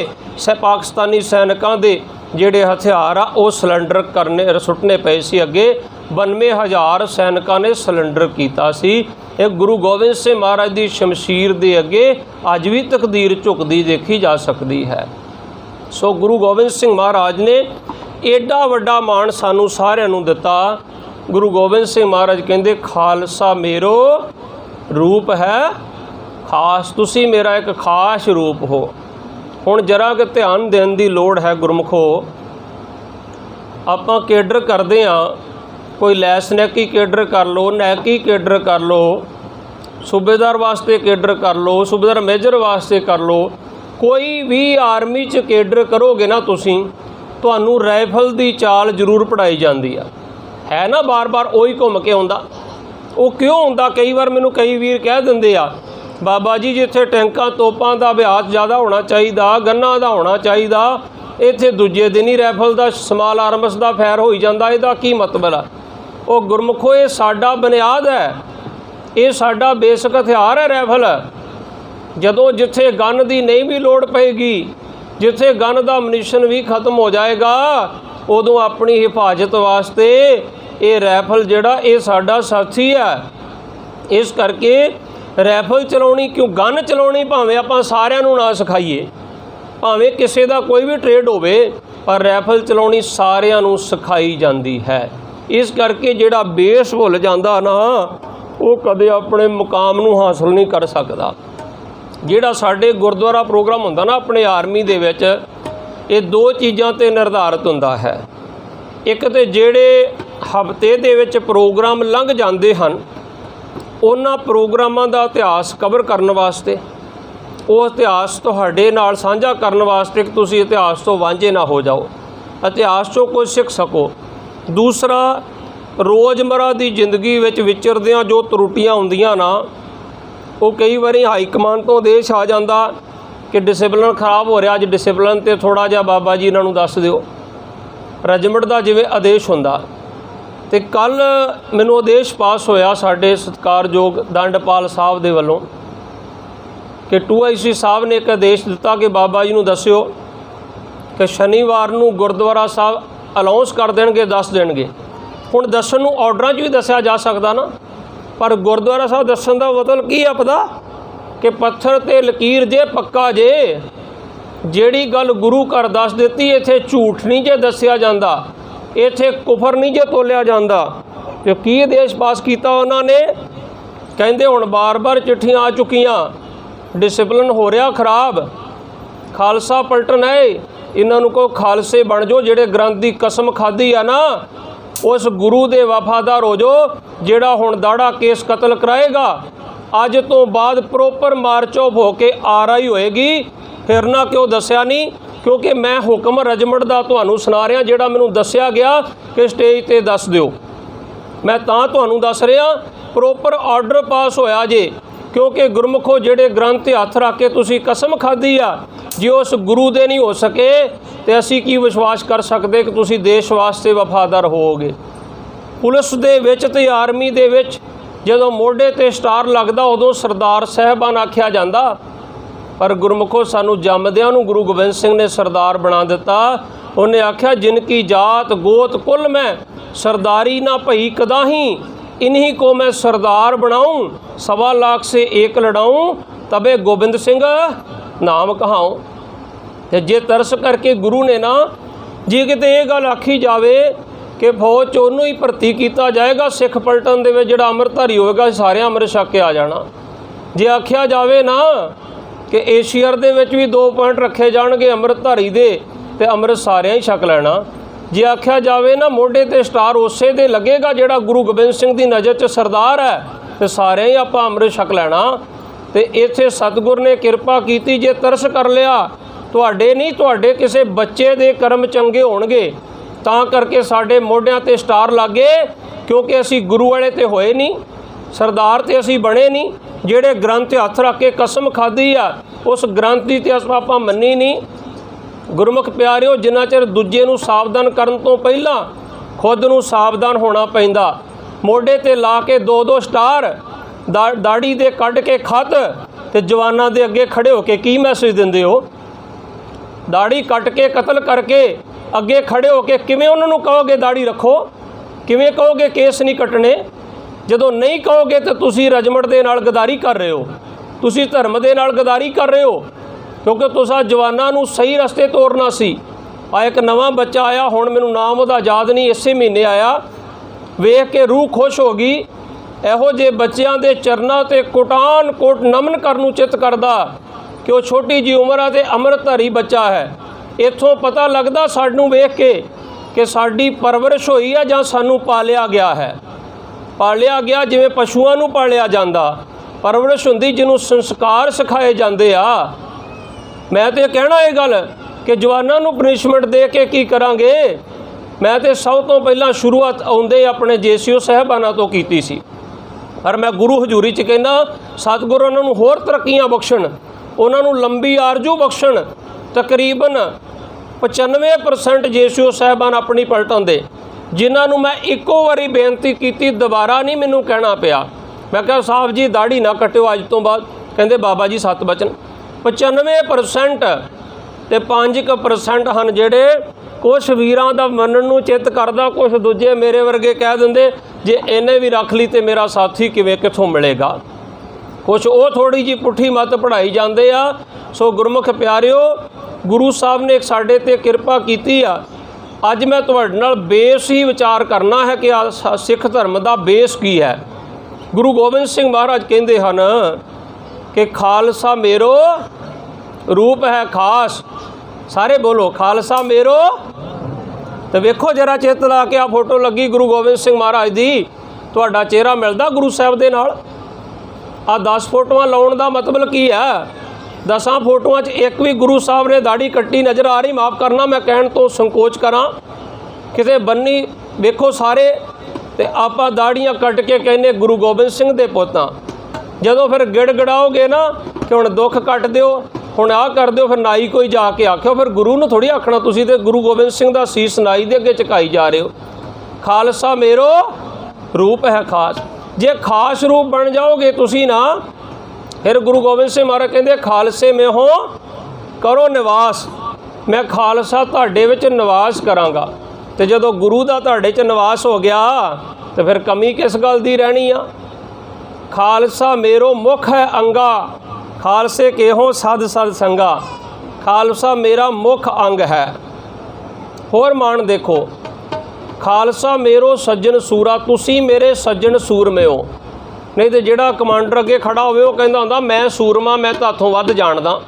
पाकिस्तानी सैनिकों के जिहड़े हथियार आ वो सिलेंडर करने सुटने पे सी अगे। 92,000 सैनिकों ने सिलेंडर किया सी। एक गुरु गोबिंद सिंह महाराज की शमशीर के अगे अज भी तकदीर झुकदी देखी जा सकती है। सो गुरु गोबिंद सिंह महाराज ने एडा वड्डा मान सानू सारिਆਂ ਨੂੰ दिता। गुरु गोबिंद सिंह महाराज कहते, खालसा मेरो रूप है खास, तुसी मेरा एक खास रूप हो। हुण जरा कि ध्यान देने की लोड़ है गुरमुखो। आपां केडर करते हाँ, कोई लैस नैकी केडर कर लो, नैकी केडर कर लो, सूबेदार वास्ते केडर कर लो, सूबेदार मेजर वास्ते कर लो, कोई भी आर्मी च केडर करोगे ना तुसी, तुहानू राइफल की चाल जरूर पढ़ाई जाती है ना। बार बार उही घूम के आउंदा। वो क्यों आउंदा? कई बार मैनू कई वीर कह दिंदे आ, बाबा जी जिथे टैंकां तोपां दा अभ्यास ज़्यादा होना चाहिए, गन्ना दा होना चाहिए, इत्थे दूजे दिन ही राइफल का स्मॉल आर्मस का फैर हो जाता, इहदा की मतलब है? वो गुरमुखो ये साडा बुनियाद है, ये साडा बेसिक हथियार है राइफल। जदों जिथे गन की नहीं भी लोड़ पेगी, जिथे गन का अमनीशन भी खत्म हो जाएगा, उदों अपनी हिफाजत वास्ते ये राइफल जिहड़ा ये साडा साथी है। इस करके राइफल चलाउणी, क्यों गन चलाउणी भावें आपां सारिਆਂ ਨੂੰ ना सिखाईए, भावें किसी का कोई भी ट्रेड होवे, पर राइफल चलाउणी सारिਆਂ ਨੂੰ सिखाई जाती है। इस करके जिहड़ा बेस भुल जाता ना, वो कदे अपने मुकाम नूं हासिल नहीं कर सकता। जिहड़ा साडे गुरुद्वारा प्रोग्राम हुंदा ना अपने आर्मी दे विच, ये 2 चीज़ां ते निर्धारित हुंदा है। एक तो जिहड़े हफ्ते दे विच प्रोग्राम लंघ जाते हैं, उन्हां प्रोग्रामां दा इतिहास कवर करने वास्ते, वो इतिहास तुहाडे नाल साझा करने वास्ते कि तुसीं इतिहास तो वांझे ना हो जाओ, इतिहास चों कुछ सीख सको। दूसरा, रोज़मर्रा की जिंदगी विच विचरदियां जो त्रुटियां हुंदियां ना, ਉਹ ਕਈ ਵਾਰੀ ਹਾਈ ਕਮਾਨ ਤੋਂ ਆਦੇਸ਼ ਆ ਜਾਂਦਾ ਕਿ ਡਿਸਿਪਲਨ ਖਰਾਬ ਹੋ ਰਿਹਾ, ਅੱਜ ਡਿਸਿਪਲਨ 'ਤੇ ਥੋੜ੍ਹਾ ਜਿਹਾ ਬਾਬਾ ਜੀ ਇਹਨਾਂ ਨੂੰ ਦੱਸ ਦਿਓ। ਰੈਜੀਮੈਂਟ ਦਾ ਜਿਵੇਂ ਆਦੇਸ਼ ਹੁੰਦਾ। ਅਤੇ ਕੱਲ੍ਹ ਮੈਨੂੰ ਆਦੇਸ਼ ਪਾਸ ਹੋਇਆ ਸਾਡੇ ਸਤਿਕਾਰਯੋਗ ਦੰਡਪਾਲ ਸਾਹਿਬ ਦੇ ਵੱਲੋਂ ਕਿ 2IC ਸਾਹਿਬ ਨੇ ਇੱਕ ਆਦੇਸ਼ ਦਿੱਤਾ ਕਿ ਬਾਬਾ ਜੀ ਨੂੰ ਦੱਸਿਓ ਕਿ ਸ਼ਨੀਵਾਰ ਨੂੰ ਗੁਰਦੁਆਰਾ ਸਾਹਿਬ ਅਨਾਉਂਸ ਕਰ ਦੇਣਗੇ, ਦੱਸ ਦੇਣਗੇ। ਹੁਣ ਦੱਸਣ ਨੂੰ ਆਰਡਰਾਂ 'ਚ ਵੀ ਦੱਸਿਆ ਜਾ ਸਕਦਾ ਨਾ, ਪਰ ਗੁਰਦੁਆਰਾ ਸਾਹਿਬ ਦੱਸਣ ਦਾ ਮਤਲਬ ਕੀ ਆ ਪਤਾ ਕਿ ਪੱਥਰ 'ਤੇ ਲਕੀਰ ਜੇ ਪੱਕਾ ਜੇ, ਜਿਹੜੀ ਗੱਲ ਗੁਰੂ ਘਰ ਦੱਸ ਦਿੱਤੀ, ਇੱਥੇ ਝੂਠ ਨਹੀਂ ਜੇ ਦੱਸਿਆ ਜਾਂਦਾ, ਇੱਥੇ ਕੁਫਰ ਨਹੀਂ ਜੇ ਤੋਲਿਆ ਜਾਂਦਾ। ਅਤੇ ਕੀ ਆਦੇਸ਼ ਪਾਸ ਕੀਤਾ ਉਹਨਾਂ ਨੇ? ਕਹਿੰਦੇ ਹੁਣ ਬਾਰ-ਬਾਰ ਚਿੱਠੀਆਂ ਆ ਚੁੱਕੀਆਂ, ਡਿਸਿਪਲਨ ਹੋ ਰਿਹਾ ਖਰਾਬ, ਖਾਲਸਾ ਪਲਟਨ ਹੈ, ਇਹਨਾਂ ਨੂੰ ਕਹੋ ਖਾਲਸੇ ਬਣ ਜਾਓ, ਜਿਹੜੇ ਗ੍ਰੰਥ ਦੀ ਕਸਮ ਖਾਧੀ ਆ ਨਾ ਉਸ ਗੁਰੂ ਦੇ ਵਫਾਦਾਰ ਹੋ ਜਾਓ, ਜਿਹੜਾ ਹੁਣ ਦਾੜਾ ਕੇਸ ਕਤਲ ਕਰਾਏਗਾ ਅੱਜ ਤੋਂ ਬਾਅਦ ਪ੍ਰੋਪਰ ਮਾਰਚ-ਆਫ ਹੋ ਕੇ RI ਹੋਏਗੀ। ਫਿਰ ਨਾ ਕਿਉਂ ਦੱਸਿਆ ਨਹੀਂ? ਕਿਉਂਕਿ ਮੈਂ ਹੁਕਮ ਰੈਜੀਮੈਂਟ ਦਾ ਤੁਹਾਨੂੰ ਸੁਣਾ ਰਿਹਾ, ਜਿਹੜਾ ਮੈਨੂੰ ਦੱਸਿਆ ਗਿਆ ਕਿ ਸਟੇਜ 'ਤੇ ਦੱਸ ਦਿਓ। ਮੈਂ ਤਾਂ ਤੁਹਾਨੂੰ ਦੱਸ ਰਿਹਾ, ਪ੍ਰੋਪਰ ਆਰਡਰ ਪਾਸ ਹੋਇਆ ਜੇ, ਕਿਉਂਕਿ ਗੁਰਮੁਖੋ ਜਿਹੜੇ ਗ੍ਰੰਥ 'ਤੇ ਹੱਥ ਰੱਖ ਕੇ ਤੁਸੀਂ ਕਸਮ ਖਾਧੀ ਆ, ਜੇ ਉਸ ਗੁਰੂ ਦੇ ਨਹੀਂ ਹੋ ਸਕੇ ਤੇ ਅਸੀਂ ਕੀ ਵਿਸ਼ਵਾਸ ਕਰ ਸਕਦੇ ਕਿ ਤੁਸੀਂ ਦੇਸ਼ ਵਾਸਤੇ ਵਫਾਦਾਰ ਹੋਵੋਗੇ। ਪੁਲਿਸ ਦੇ ਵਿੱਚ ਤੇ ਆਰਮੀ ਦੇ ਵਿੱਚ ਜਦੋਂ ਮੋਢੇ 'ਤੇ ਸਟਾਰ ਲੱਗਦਾ ਉਦੋਂ ਸਰਦਾਰ ਸਾਹਿਬਾਨ ਆਖਿਆ ਜਾਂਦਾ, ਪਰ ਗੁਰਮੁਖੋ ਸਾਨੂੰ ਜੰਮਦਿਆਂ ਨੂੰ ਗੁਰੂ ਗੋਬਿੰਦ ਸਿੰਘ ਨੇ ਸਰਦਾਰ ਬਣਾ ਦਿੱਤਾ। ਉਹਨੇ ਆਖਿਆ ਜਿਨ ਕੀ ਜਾਤ ਗੋਤ ਕੁਲ ਮੈਂ ਸਰਦਾਰੀ ਨਾ ਭਈ ਕਦਾਹੀਂ, इन्हीं को मैं सरदार बनाऊं, 1.25 लाख से एक लड़ाऊं, तबे गोबिंद सिंह नाम कहाऊं। ते जे तरस करके गुरु ने ना जे किते ये गल आखी जावे कि फौज 'ਚ ਉਹਨੂੰ ही भर्ती किया जाएगा, सिख पलटन दे विच जिहड़ा अमृतधारी होएगा सारे अमृत छक के आ जाना। जे आखिया जावे ना कि एशियर दे विच भी 2 पॉइंट रखे जाणगे अमृतधारी दे ते अमृत सारिਆਂ ही छक लैना। जे आख्या जाए ना मोढे ते स्टार उसे दे लगेगा जिहड़ा गुरु गोबिंद सिंह की नज़र च सरदार है, तो सारे ही आप अमृत छक लैना। तो इत्थे सतगुर ने किरपा की, जे तरस कर लिया तुहाडे नहीं तुहाडे किसी बच्चे दे कर्म चंगे होणगे, तां करके साडे मोढियां ते स्टार लागे, क्योंकि असी गुरु वाले ते होए नहीं, सरदार ते असी बने नहीं। जिहड़े ग्रंथ हथ रख के कसम खाधी आ उस ग्रंथ की ते आपां मन्नी नहीं। गुरमुख प्यारिओ, जिन्ना चिर दूजे नूं सावधान करन तो पहला खुद नूं सावधान होना पैंदा। मोढे ते ला के 2-2 स्टार, दाड़ी दे कढ़ के खत ते जवानां दे अगे खड़े होके की मैसेज दिंदे हो? दाड़ी कट के कतल करके अगे खड़े होके किवें उन्हां नूं कहोगे दाड़ी रखो? किवें कहोगे केस नहीं कटने? जदों नहीं कहोगे तो तुसीं रजमट दे नाल गदारी कर रहे हो, तुसीं धर्म दे नाल गदारी कर रहे हो, क्योंकि तुसां जवानां नूं सही रस्ते तोरना सी। आ एक नवां बच्चा आया, हुण मैनूं नाम उहदा याद नहीं, इसे महीने आया, वेख के रूह खुश हो गई। इहो जे बच्चों के चरनां ते कोटान कोट नमन करन नूं चित करदा कि वो छोटी जी उम्र आ ते अमृतधारी बच्चा है। इत्थों पता लगदा सानूं वेख के कि साडी परवरिश होई है जां सानूं पालिया गया है। पालिया गया जिवें पशुआं नूं पालिया जांदा, परवरिश हुंदी जिन्हों संस्कार सिखाए जांदे आ। मैं तो कहना ये गल कि जवानों को पनिशमेंट दे के की करांगे। मैं तो सब तो पहला शुरुआत आउंदे अपने JCO साहबाना तो कीती सी, पर मैं गुरु हजूरी च कहना सतगुरु उन्होंने होर तरक्कियां बख्शण, उन्होंने लंबी आरजू बख्शण। तकरीबन 95% JCO साहबान अपनी पलटन दे, जिन्होंने मैं इको वारी बेनती की, दोबारा नहीं मैनू कहना पिया। मैं कहा साहब जी दाढ़ी ना कट्टिओ अज तो बाद, कहते बाबा जी 7 बचन। 95% ते 5% हैं जिहड़े कुछ वीरां दा मनण नूं चित करदा, कुछ दूजे मेरे वर्गे कह दिंदे जे इन्हें भी रख ली तो मेरा साथी किवें कित्थों मिलेगा। कुछ वो थोड़ी जी पुट्ठी मत पढ़ाई जाते आ। सो गुरमुख प्यारिओ, गुरु साहब ने एक साडे ते किरपा कीती आ। अज मैं तुहाडे नाल बेस ही विचार करना है कि सिख धर्म का बेस की है। गुरु गोबिंद सिंह महाराज कहते हैं कि खालसा मेरो रूप है खास। सारे बोलो खालसा मेरो। तो वेखो जरा चेत ला के आ फोटो लगी गुरु गोबिंद सिंह महाराज की, तुहाडा चेहरा मिलता गुरु साहब दे नाल। आ 10 फोटोआं लाउण दा मतलब की है? 10 फोटोआं च एक भी गुरु साहब ने दाढ़ी कट्टी नज़र आ रही? माफ़ करना मैं कहण तो संकोच करा, किते बन्नी वेखो सारे ते आपां दाढ़ियां कट के कहने गुरु गोबिंद सिंह दे पुत्तां। ਜਦੋਂ ਫਿਰ ਗਿੜਗੜਾਓਗੇ ਨਾ ਕਿ ਹੁਣ ਦੁੱਖ ਕੱਟ ਦਿਓ, ਹੁਣ ਆਹ ਕਰ ਦਿਓ, ਫਿਰ ਨਾਈ ਕੋਈ ਜਾ ਕੇ ਆਖਿਓ, ਫਿਰ ਗੁਰੂ ਨੂੰ ਥੋੜ੍ਹੀ ਆਖਣਾ। ਤੁਸੀਂ ਤੇ ਗੁਰੂ ਗੋਬਿੰਦ ਸਿੰਘ ਦਾ ਸੀਸ ਨਾਈ ਦੇ ਅੱਗੇ ਝੁਕਾਈ ਜਾ ਰਹੇ ਹੋ। ਖਾਲਸਾ ਮੇਰੋ ਰੂਪ ਹੈ ਖਾਸ। ਜੇ ਖਾਸ ਰੂਪ ਬਣ ਜਾਓਗੇ ਤੁਸੀਂ ਨਾ, ਫਿਰ ਗੁਰੂ ਗੋਬਿੰਦ ਸਿੰਘ ਮਹਾਰਾਜ ਕਹਿੰਦੇ ਖਾਲਸੇ ਮੇ ਹੋ ਕਰੋ ਨਿਵਾਸ। ਮੈਂ ਖਾਲਸਾ ਤੁਹਾਡੇ ਵਿੱਚ ਨਿਵਾਸ ਕਰਾਂਗਾ। ਤੇ ਜਦੋਂ ਗੁਰੂ ਦਾ ਤੁਹਾਡੇ 'ਚ ਨਿਵਾਸ ਹੋ ਗਿਆ ਤੇ ਫਿਰ ਕਮੀ ਕਿਸ ਗੱਲ ਦੀ ਰਹਿਣੀ ਆ। ਖਾਲਸਾ ਮੇਰੋ ਮੁਖ ਹੈ ਅੰਗਾ, ਖਾਲਸੇ ਕੇਹੋ ਸਦ ਸਦ ਸੰਗਾ। ਖਾਲਸਾ ਮੇਰਾ ਮੁੱਖ ਅੰਗ ਹੈ। ਹੋਰ ਮਾਣ ਦੇਖੋ, ਖਾਲਸਾ ਮੇਰੋ ਸੱਜਣ ਸੂਰਾ, ਤੁਸੀਂ ਮੇਰੇ ਸੱਜਣ ਸੂਰਮੇ ਹੋ। ਨਹੀਂ ਤੇ ਜਿਹੜਾ ਕਮਾਂਡਰ ਅੱਗੇ ਖੜਾ ਹੋਵੇ ਉਹ ਕਹਿੰਦਾ ਹੁੰਦਾ ਮੈਂ ਸੂਰਮਾ, ਮੈਂ ਤੁਹਾਥੋਂ ਵੱਧ ਜਾਣਦਾ।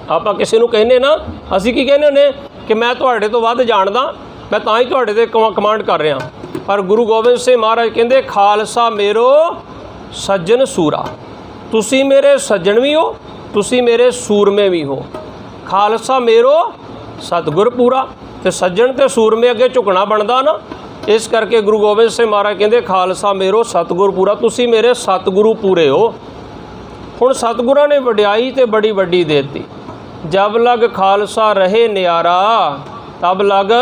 ਆਪਾਂ ਕਿਸੇ ਨੂੰ ਕਹਿੰਦੇ ਨਾ, ਅਸੀਂ ਕੀ ਕਹਿੰਦੇ ਹੁੰਦੇ ਕਿ ਮੈਂ ਤੁਹਾਡੇ ਤੋਂ ਵੱਧ ਜਾਣਦਾ, ਮੈਂ ਤਾਂ ਹੀ ਤੁਹਾਡੇ 'ਤੇ ਕਮਾਂਡ ਕਰ ਰਿਹਾ। ਪਰ ਗੁਰੂ ਗੋਬਿੰਦ ਸਿੰਘ ਮਹਾਰਾਜ ਕਹਿੰਦੇ ਖਾਲਸਾ ਮੇਰੋ ਸੱਜਣ ਸੂਰਾ, ਤੁਸੀਂ ਮੇਰੇ ਸੱਜਣ ਵੀ ਹੋ, ਤੁਸੀਂ ਮੇਰੇ ਸੂਰਮੇ ਵੀ ਹੋ। ਖਾਲਸਾ ਮੇਰੋ ਸਤਿਗੁਰ ਪੂਰਾ। ਤੇ ਸੱਜਣ ਤੇ ਸੂਰਮੇ ਅੱਗੇ ਝੁਕਣਾ ਬਣਦਾ ਨਾ। ਇਸ ਕਰਕੇ ਗੁਰੂ ਗੋਬਿੰਦ ਸਿੰਘ ਮਹਾਰਾਜ ਕਹਿੰਦੇ ਖਾਲਸਾ ਮੇਰੋ ਸਤਿਗੁਰ ਪੂਰਾ, ਤੁਸੀਂ ਮੇਰੇ ਸਤਿਗੁਰੂ ਪੂਰੇ ਹੋ। ਹੁਣ ਸਤਿਗੁਰਾਂ ਨੇ ਵਡਿਆਈ ਤੇ ਬੜੀ ਵੱਡੀ ਦੇ ਦਿੱਤੀ। ਜਬ ਲਗ ਖਾਲਸਾ ਰਹੇ ਨਿਆਰਾ, ਤਬ ਲਗ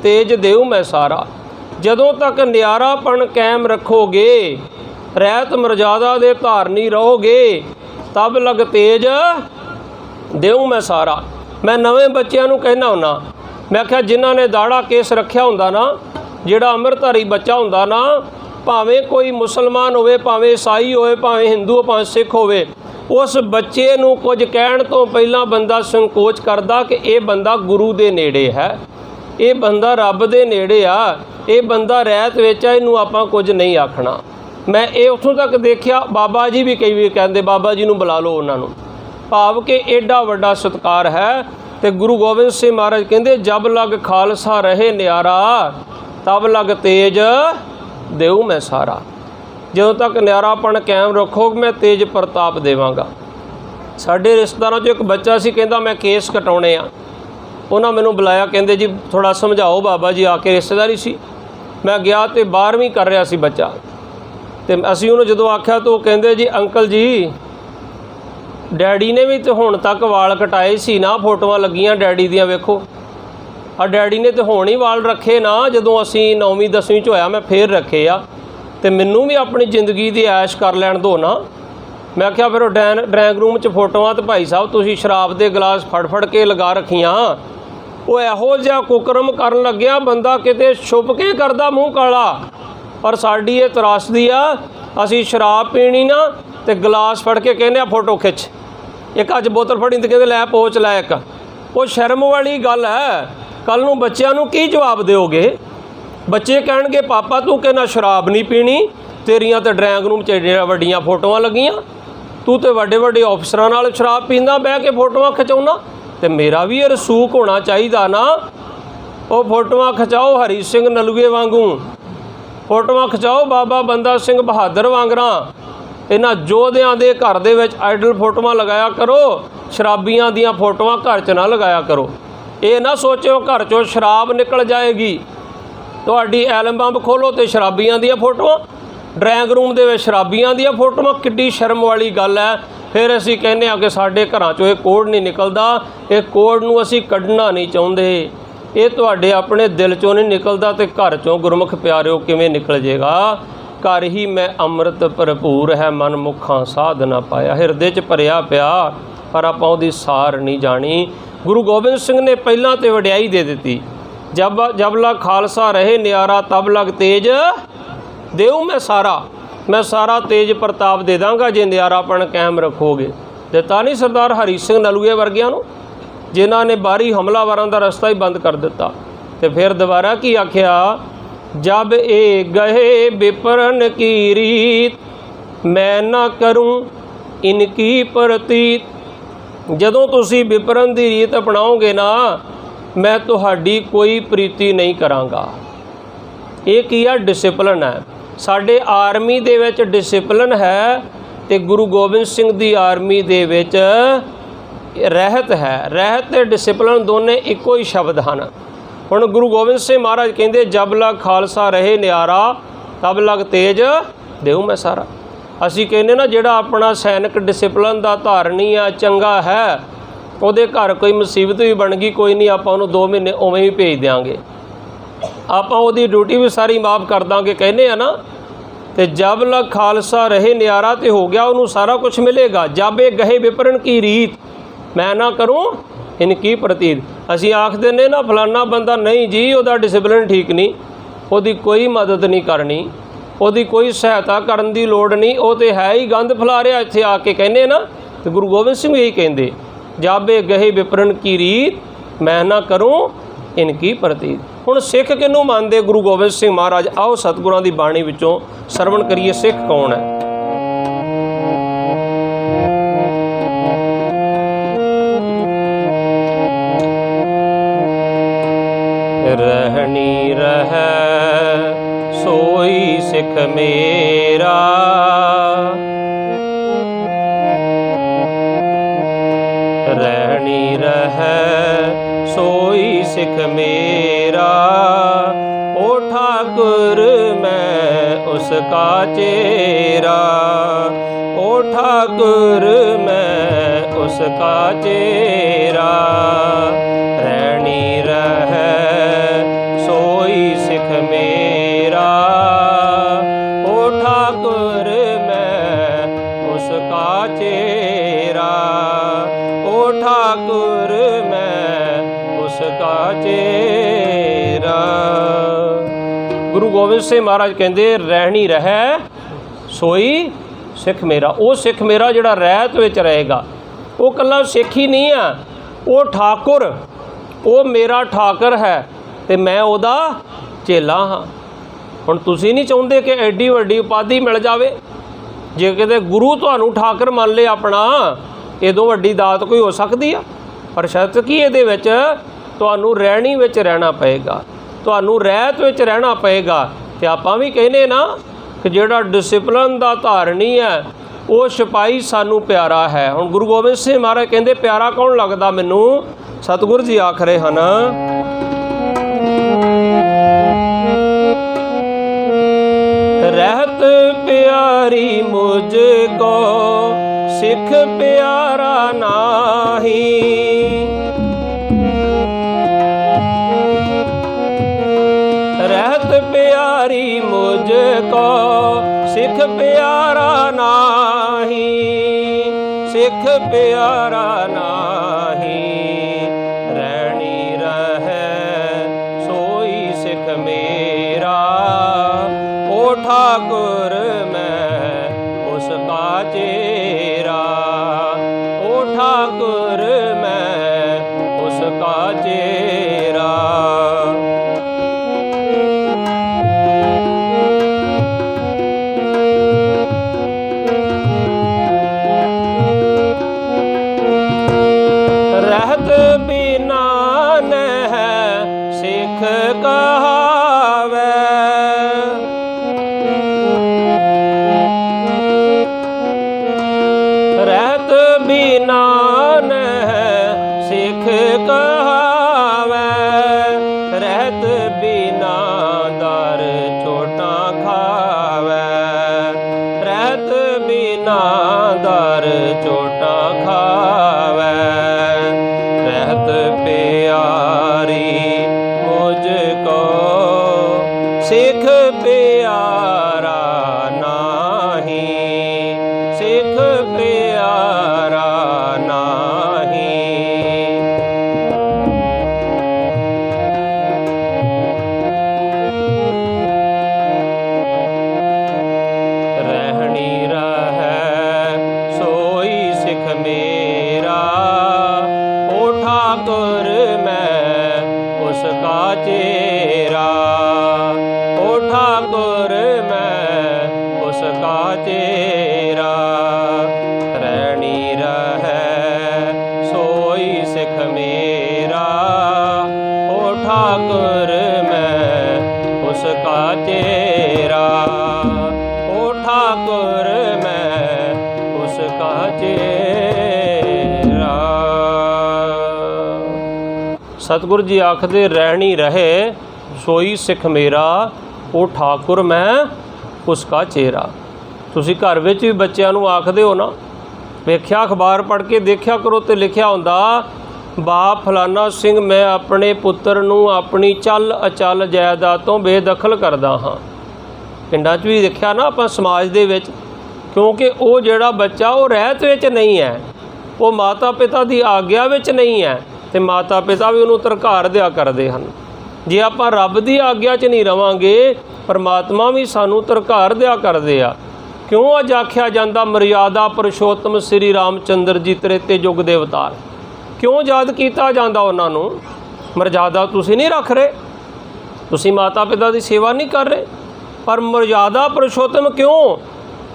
ਤੇਜ ਦੇਉ ਮੈਂ ਸਾਰਾ। ਜਦੋਂ ਤੱਕ ਨਿਆਰਾਪਣ ਕਾਇਮ ਰੱਖੋਗੇ, ਰਹਿਤ ਮਰਜ਼ਾਦਾ ਦੇ ਧਾਰਨੀ ਰਹੋਗੇ, ਤਬ ਲਗ ਤੇਜ ਦੇਉ ਮੈਂ ਸਾਰਾ। ਮੈਂ ਨਵੇਂ ਬੱਚਿਆਂ ਨੂੰ ਕਹਿਣਾ ਹੁੰਦਾ, ਮੈਂ ਆਖਿਆ ਜਿਨ੍ਹਾਂ ਨੇ ਦਾੜਾ ਕੇਸ ਰੱਖਿਆ ਹੁੰਦਾ ਨਾ, ਜਿਹੜਾ ਅੰਮ੍ਰਿਤਧਾਰੀ ਬੱਚਾ ਹੁੰਦਾ ਨਾ, ਭਾਵੇਂ ਕੋਈ ਮੁਸਲਮਾਨ ਹੋਵੇ, ਭਾਵੇਂ ਈਸਾਈ ਹੋਵੇ, ਭਾਵੇਂ ਹਿੰਦੂ, ਭਾਵੇਂ ਸਿੱਖ ਹੋਵੇ, ਉਸ ਬੱਚੇ ਨੂੰ ਕੁਝ ਕਹਿਣ ਤੋਂ ਪਹਿਲਾਂ ਬੰਦਾ ਸੰਕੋਚ ਕਰਦਾ ਕਿ ਇਹ ਬੰਦਾ ਗੁਰੂ ਦੇ ਨੇੜੇ ਹੈ, ਇਹ ਬੰਦਾ ਰੱਬ ਦੇ ਨੇੜੇ ਆ, ਇਹ ਬੰਦਾ ਰਹਿਤ ਵਿੱਚ ਆ, ਇਹਨੂੰ ਆਪਾਂ ਕੁਝ ਨਹੀਂ ਆਖਣਾ। ਮੈਂ ਇਹ ਉੱਥੋਂ ਤੱਕ ਦੇਖਿਆ, ਬਾਬਾ ਜੀ ਵੀ ਕਈ ਵਾਰ ਕਹਿੰਦੇ ਬਾਬਾ ਜੀ ਨੂੰ ਬੁਲਾ ਲਓ ਉਹਨਾਂ ਨੂੰ, ਭਾਵ ਕਿ ਐਡਾ ਵੱਡਾ ਸਤਿਕਾਰ ਹੈ। ਤੇ ਗੁਰੂ ਗੋਬਿੰਦ ਸਿੰਘ ਮਹਾਰਾਜ ਕਹਿੰਦੇ ਜਬ ਲਗ ਖਾਲਸਾ ਰਹੇ ਨਿਆਰਾ, ਤਬ ਲਗ ਤੇਜ ਦੇਉ ਮੈਂ ਸਾਰਾ। ਜਦੋਂ ਤੱਕ ਨਿਆਰਾਪਣ ਕਾਇਮ ਰੱਖੋਗੇ ਮੈਂ ਤੇਜ ਪ੍ਰਤਾਪ ਦੇਵਾਂਗਾ। ਸਾਡੇ ਰਿਸ਼ਤੇਦਾਰਾਂ 'ਚੋਂ ਇੱਕ ਬੱਚਾ ਸੀ, ਕਹਿੰਦਾ ਮੈਂ ਕੇਸ ਕਟਾਉਣੇ ਆ। ਉਹਨਾਂ ਮੈਨੂੰ ਬੁਲਾਇਆ, ਕਹਿੰਦੇ ਜੀ ਥੋੜ੍ਹਾ ਸਮਝਾਓ ਬਾਬਾ ਜੀ, ਆ ਕੇ ਰਿਸ਼ਤੇਦਾਰੀ ਸੀ। ਮੈਂ ਗਿਆ ਤੇ 12ਵੀਂ ਕਰ ਰਿਹਾ ਸੀ ਬੱਚਾ। ਤੇ ਅਸੀਂ ਉਹਨੂੰ ਜਦੋਂ ਆਖਿਆ ਤਾਂ ਉਹ ਕਹਿੰਦੇ ਜੀ ਅੰਕਲ ਜੀ ਡੈਡੀ ਨੇ ਵੀ ਤਾਂ ਹੁਣ ਤੱਕ ਵਾਲ ਕਟਾਏ ਸੀ ਨਾ, ਫੋਟੋਆਂ ਲੱਗੀਆਂ ਡੈਡੀ ਦੀਆਂ, ਵੇਖੋ ਆ ਡੈਡੀ ਨੇ ਤਾਂ ਹੁਣ ਹੀ ਵਾਲ ਰੱਖੇ ਨਾ, ਜਦੋਂ ਅਸੀਂ 9ਵੀਂ 10ਵੀਂ 'ਚ ਹੋਇਆ ਮੈਂ ਫੇਰ ਰੱਖੇ ਆ, ਤੇ ਮੈਨੂੰ ਵੀ ਆਪਣੀ ਜ਼ਿੰਦਗੀ ਦੀ ਐਸ਼ ਕਰ ਲੈਣ ਦਿਓ ਨਾ। ਮੈਂ ਆਖਿਆ ਫਿਰ ਉਹ ਡਰਾਇੰਗ ਰੂਮ 'ਚ ਫੋਟੋਆਂ ਤੇ ਭਾਈ ਸਾਹਿਬ ਤੁਸੀਂ ਸ਼ਰਾਬ ਦੇ ਗਲਾਸ ਫੜ ਕੇ ਲਗਾ ਰੱਖੀਆਂ। ਉਹ ਇਹੋ ਜਿਹਾ ਕੁਕਰਮ ਕਰਨ ਲੱਗਿਆ ਬੰਦਾ ਕਿਤੇ ਛੁਪ ਕੇ ਕਰਦਾ ਮੂੰਹ ਕਾਲਾ। ਪਰ ਸਾਡੀ ਇਹ ਤਰਾਸਦੀ ਆ, ਅਸੀਂ ਸ਼ਰਾਬ ਪੀਣੀ ਨਾ ਤੇ ਗਲਾਸ ਫੜ ਕੇ ਕਹਿੰਦੇ ਆ ਫੋਟੋ ਖਿੱਚ। ਇੱਕ ਅੱਜ ਬੋਤਲ ਫੜੀ ਤੇ ਕਹਿੰਦੇ ਲੈ ਪੋਚ ਲੈ ਇੱਕ। ਉਹ ਸ਼ਰਮ ਵਾਲੀ ਗੱਲ ਹੈ। ਕੱਲ੍ਹ ਨੂੰ ਬੱਚਿਆਂ ਨੂੰ ਕੀ ਜਵਾਬ ਦਿਓਗੇ? ਬੱਚੇ ਕਹਿਣਗੇ ਪਾਪਾ ਤੂੰ ਕਹਿੰਦਾ ਸ਼ਰਾਬ ਨਹੀਂ ਪੀਣੀ, ਤੇਰੀਆਂ ਤਾਂ ਡਰਾਇੰਗ ਰੂਮ 'ਚ ਜਿਹੜੀਆਂ ਵੱਡੀਆਂ ਫੋਟੋਆਂ ਲੱਗੀਆਂ, ਤੂੰ ਤਾਂ ਵੱਡੇ ਵੱਡੇ ਅਫਸਰਾਂ ਨਾਲ ਸ਼ਰਾਬ ਪੀਂਦਾ ਬਹਿ ਕੇ ਫੋਟੋਆਂ ਖਿਚਾਉਣਾ। ਤੇ ਮੇਰਾ ਵੀ ਇਹ ਰਸੂਖ ਹੋਣਾ ਚਾਹੀਦਾ ਨਾ। ਉਹ ਫੋਟੋਆਂ ਖਿਚਾਓ ਹਰੀ ਸਿੰਘ ਨਲੂਏ ਵਾਂਗੂ, ਫੋਟੋਆਂ ਖਿਚਾਓ ਬਾਬਾ ਬੰਦਾ ਸਿੰਘ ਬਹਾਦਰ ਵਾਂਗਰਾਂ। ਇਹਨਾਂ ਯੋਧਿਆਂ ਦੇ ਘਰ ਦੇ ਵਿੱਚ ਆਈਡਲ ਫੋਟੋਆਂ ਲਗਾਇਆ ਕਰੋ, ਸ਼ਰਾਬੀਆਂ ਦੀਆਂ ਫੋਟੋਆਂ ਘਰ 'ਚ ਨਾ ਲਗਾਇਆ ਕਰੋ। ਇਹ ਨਾ ਸੋਚਿਓ ਘਰ 'ਚੋਂ ਸ਼ਰਾਬ ਨਿਕਲ ਜਾਏਗੀ। ਤੁਹਾਡੀ ਐਲਬਮ ਖੋਲ੍ਹੋ ਤੇ ਸ਼ਰਾਬੀਆਂ ਦੀਆਂ ਫੋਟੋਆਂ, ਡਰਾਇੰਗ ਰੂਮ ਦੇ ਵਿੱਚ ਸ਼ਰਾਬੀਆਂ ਦੀਆਂ ਫੋਟੋਆਂ, ਕਿੱਡੀ ਸ਼ਰਮ ਵਾਲੀ ਗੱਲ ਹੈ। ਫਿਰ ਅਸੀਂ ਕਹਿੰਦੇ ਹਾਂ ਕਿ ਸਾਡੇ ਘਰਾਂ 'ਚੋਂ ਇਹ ਕੋਡ ਨਹੀਂ ਨਿਕਲਦਾ। ਇਹ ਕੋਡ ਨੂੰ ਅਸੀਂ ਕੱਢਣਾ ਨਹੀਂ ਚਾਹੁੰਦੇ। ਇਹ ਤੁਹਾਡੇ ਆਪਣੇ ਦਿਲ 'ਚੋਂ ਨਹੀਂ ਨਿਕਲਦਾ ਤੇ ਘਰ 'ਚੋਂ ਗੁਰਮੁਖ ਪਿਆਰਿਓ ਕਿਵੇਂ ਨਿਕਲ ਜਾਏਗਾ? ਘਰ ਹੀ ਮੈਂ ਅੰਮ੍ਰਿਤ ਭਰਪੂਰ ਹੈ, ਮਨ ਮੁੱਖਾਂ ਸਾਧ ਨਾ ਪਾਇਆ। ਹਿਰਦੇ 'ਚ ਭਰਿਆ ਪਿਆ ਪਰ ਆਪਾਂ ਉਹਦੀ ਸਾਰ ਨਹੀਂ ਜਾਣੀ। ਗੁਰੂ ਗੋਬਿੰਦ ਸਿੰਘ ਨੇ ਪਹਿਲਾਂ ਤੇ ਵਡਿਆਈ ਦੇ ਦਿੱਤੀ, ਜਬ ਲਗ ਖਾਲਸਾ ਰਹੇ ਨਿਆਰਾ, ਤਬ ਲਗ ਤੇਜ ਦੇਉ ਮੈਂ ਸਾਰਾ। ਮੈਂ ਸਾਰਾ ਤੇਜ ਪ੍ਰਤਾਪ ਦੇ ਦਾਂਗਾ ਜੇ ਨਿਆਰਾਪਣ ਕਾਇਮ ਰੱਖੋਗੇ। ਦਿੱਤਾ ਨਹੀਂ ਸਰਦਾਰ ਹਰੀ ਸਿੰਘ ਨਲੂਏ ਵਰਗਿਆਂ ਨੂੰ, ਜਿਨ੍ਹਾਂ ਨੇ ਬਾਹਰੀ ਹਮਲਾਵਰਾਂ ਦਾ ਰਸਤਾ ਹੀ ਬੰਦ ਕਰ ਦਿੱਤਾ। ਤੇ ਫਿਰ ਦੁਬਾਰਾ ਕੀ ਆਖਿਆ? ਜਬ ਇਹ ਗਏ ਵਿਪਰਨ ਕੀ ਰੀਤ, ਮੈਂ ਨਾ ਕਰੂੰ ਇਨਕੀ ਪ੍ਰਤੀਤ। ਜਦੋਂ ਤੁਸੀਂ ਵਿਪਰਨ ਦੀ ਰੀਤ ਅਪਣਾਓਗੇ ਨਾ, ਮੈਂ ਤੁਹਾਡੀ ਕੋਈ ਪ੍ਰੀਤੀ ਨਹੀਂ ਕਰਾਂਗਾ। ਇਹ ਕੀ ਆ? ਡਿਸਿਪਲਨ ਹੈ। ਸਾਡੇ ਆਰਮੀ ਦੇ ਵਿੱਚ ਡਿਸਿਪਲਨ ਹੈ ਤੇ ਗੁਰੂ ਗੋਬਿੰਦ ਸਿੰਘ ਦੀ ਆਰਮੀ ਦੇ ਵਿੱਚ ਰਹਿਤ ਹੈ। ਰਹਿਤ ਤੇ ਡਿਸਿਪਲਨ ਦੋਨੇ ਇੱਕੋ ਹੀ ਸ਼ਬਦ ਹਨ। ਹੁਣ ਗੁਰੂ ਗੋਬਿੰਦ ਸਿੰਘ ਮਹਾਰਾਜ ਕਹਿੰਦੇ ਜਬ ਲਗ ਖਾਲਸਾ ਰਹੇ ਨਿਆਰਾ, ਤਬ ਲਗ ਤੇਜ ਦੇਉ ਮੈਂ ਸਾਰਾ। ਅਸੀਂ ਕਹਿੰਦੇ ਨਾ ਜਿਹੜਾ ਆਪਣਾ ਸੈਨਿਕ ਡਿਸਪਲਿਨ ਦਾ ਧਾਰਨੀ ਆ ਚੰਗਾ ਹੈ, ਉਹਦੇ ਘਰ ਕੋਈ ਮੁਸੀਬਤ ਵੀ ਬਣ ਗਈ, ਕੋਈ ਨਹੀਂ ਆਪਾਂ ਉਹਨੂੰ 2 ਮਹੀਨੇ ਉਵੇਂ ਹੀ ਭੇਜ ਦਿਆਂਗੇ, ਆਪਾਂ ਉਹਦੀ ਡਿਊਟੀ ਵੀ ਸਾਰੀ ਮਾਫ ਕਰ ਦਾਂਗੇ ਕਹਿੰਦੇ ਆ ਨਾ। ਤੇ ਜਬ ਲਗ ਖਾਲਸਾ ਰਹੇ ਨਿਆਰਾ ਤੇ ਹੋ ਗਿਆ, ਉਹਨੂੰ ਸਾਰਾ ਕੁਝ ਮਿਲੇਗਾ। ਜਬ ਇਹ ਗਹੇ ਵਿਪਰਨ ਕੀ ਰੀਤ ਮੈਂ ਨਾ ਕਰੂੰ ਇਨਕੀ ਪ੍ਰਤੀਤ। ਅਸੀਂ ਆਖ ਦਿੰਦੇ ਨਾ ਫਲਾਨਾ ਬੰਦਾ, ਨਹੀਂ ਜੀ ਉਹਦਾ ਡਿਸਪਲਿਨ ਠੀਕ ਨਹੀਂ, ਉਹਦੀ ਕੋਈ ਮਦਦ ਨਹੀਂ ਕਰਨੀ, ਉਹਦੀ ਕੋਈ ਸਹਾਇਤਾ ਕਰਨ ਦੀ ਲੋੜ ਨਹੀਂ, ਉਹ ਤਾਂ ਹੈ ਹੀ ਗੰਦ ਫੈਲਾ ਰਿਹਾ। ਇੱਥੇ ਆ ਕੇ ਕਹਿੰਦੇ ਨਾ, ਤੇ ਗੁਰੂ ਗੋਬਿੰਦ ਸਿੰਘ ਇਹੀ ਕਹਿੰਦੇ, ਜਬ ਇਹ ਗਹੇ ਵਿਪਰਨ ਕੀ ਰੀਤ ਮੈਂ ਨਾ ਕਰੂੰ ਇਨਕੀ ਪ੍ਰਤੀਤ। ਹੁਣ ਸਿੱਖ ਕਿਹਨੂੰ ਮੰਨਦੇ ਗੁਰੂ ਗੋਬਿੰਦ ਸਿੰਘ ਮਹਾਰਾਜ? ਆਓ ਸਤਿਗੁਰਾਂ ਦੀ ਬਾਣੀ ਵਿੱਚੋਂ ਸਰਵਣ ਕਰੀਏ ਸਿੱਖ ਕੌਣ ਹੈ। ਰਹਿਣੀ ਰਹਿ ਸੋਈ ਸਿੱਖ ਮੇਰਾ, ਰਹਿਣੀ ਰਹਿ ਸੋਈ ਸਿੱਖ ਮੇਰਾ, ਓ ठाकुर मैं उसका चेरा, ओ ठाकुर मैं उसका चेरा। रहनी रहे सोई सिख मेरा, ओ ठाकुर मैं उसका चेरा, ओ ठाकुर मैं उसका चेरा। गुरु गोबिंद सिंह महाराज कहते रहनी रहे सोई सिख मेरा। वो सिख मेरा जिहड़ा रहत विच रहेगा, वो कल्ला सिख ही नहीं है, वो ठाकुर, वो मेरा ठाकर है ते मैं ओदा चेला हाँ। हुण तुसीं नहीं चाहुंदे कि एडी वड्डी उपाधि मिल जावे? जे किते गुरु तुहानूं ठाकर मान ले अपना, इदों वड्डी दात कोई हो सकदी आ? पर शर्त की इहदे विच तुहानूं रहणी विच रहना पएगा, तुहानूं रहत विच रहना पएगा। ते आपां भी कहने ना कि जिहड़ा डिसिपलिन दा धारनी है वो सिपाही सानू प्यारा है। हुण गुरु गोबिंद सिंह महाराज कहंदे प्यारा कौन लगदा मैनूं? सतगुरु जी आख रहे हन, रहत प्यारी मुझको सिख प्यारा नाही, रहत प्यारी मुझको सिख प्यारा नाही, सिख प्यारा नाही। रहनी रहे सोई सिख मेरा, ओ ठाकुर मैं उसका चेरा, ओ ठाकुर मैं उसका चेरा। रहत बिना नह सिख कहावे, रहत बिना नह सिख कहावे, रहत बिना दर चोटा खावे, रहत बिना दर चोटा खावे। रहत प्यारी मुझको सिख प्यारा नाही, सिख प्यारा नाही। रहनी रहे सोई सिख मेरा, ओ ठाकुर मैं उसका चेरा, ओ ठाकुर मैं उसका चेरा। रहनी रहे सोई सिख मेरा, ओ ठाकुर मैं उसका चेरा, ओ ठाकुर मैं उसका चेरा। सतगुरु जी आखदे रहनी रहे सोई सिख मेरा, ओ ठाकुर मैं उसका चेहरा। ਤੁਸੀਂ ਘਰ ਵਿੱਚ ਵੀ ਬੱਚਿਆਂ ਨੂੰ ਆਖਦੇ ਹੋ ਨਾ, ਵੇਖਿਆ ਅਖਬਾਰ ਪੜ੍ਹ ਕੇ ਦੇਖਿਆ ਕਰੋ ਤੇ ਲਿਖਿਆ ਹੁੰਦਾ, ਬਾਪ ਫਲਾਨਾ ਸਿੰਘ ਮੈਂ ਆਪਣੇ ਪੁੱਤਰ ਨੂੰ ਆਪਣੀ ਚੱਲ ਅਚਲ ਜਾਇਦਾਦ ਤੋਂ ਬੇਦਖਲ ਕਰਦਾ ਹਾਂ। ਪਿੰਡਾਂ 'ਚ ਵੀ ਦੇਖਿਆ ਨਾ ਆਪਾਂ, ਸਮਾਜ ਦੇ ਵਿੱਚ, ਕਿਉਂਕਿ ਉਹ ਜਿਹੜਾ ਬੱਚਾ ਉਹ ਰਹਿਤ ਵਿੱਚ ਨਹੀਂ ਹੈ, ਉਹ ਮਾਤਾ ਪਿਤਾ ਦੀ ਆਗਿਆ ਵਿੱਚ ਨਹੀਂ ਹੈ, ਅਤੇ ਮਾਤਾ ਪਿਤਾ ਵੀ ਉਹਨੂੰ ਧਰਕਾਰ ਦਿਆ ਕਰਦੇ ਹਨ। ਜੇ ਆਪਾਂ ਰੱਬ ਦੀ ਆਗਿਆ 'ਚ ਨਹੀਂ ਰਵਾਂਗੇ, ਪਰਮਾਤਮਾ ਵੀ ਸਾਨੂੰ ਧਰਕਾਰ ਦਿਆ ਕਰਦੇ ਆ। ਕਿਉਂ ਅੱਜ ਆਖਿਆ ਜਾਂਦਾ ਮਰਿਆਦਾ ਪੁਰਸ਼ੋਤਮ ਸ੍ਰੀ ਰਾਮਚੰਦਰ ਜੀ ਤ੍ਰੇਤੇ ਯੁੱਗ ਦੇ ਅਵਤਾਰ? ਕਿਉਂ ਯਾਦ ਕੀਤਾ ਜਾਂਦਾ ਉਹਨਾਂ ਨੂੰ? ਮਰਿਆਦਾ ਤੁਸੀਂ ਨਹੀਂ ਰੱਖ ਰਹੇ, ਤੁਸੀਂ ਮਾਤਾ ਪਿਤਾ ਦੀ ਸੇਵਾ ਨਹੀਂ ਕਰ ਰਹੇ, ਪਰ ਮਰਿਆਦਾ ਪੁਰਸ਼ੋਤਮ ਕਿਉਂ?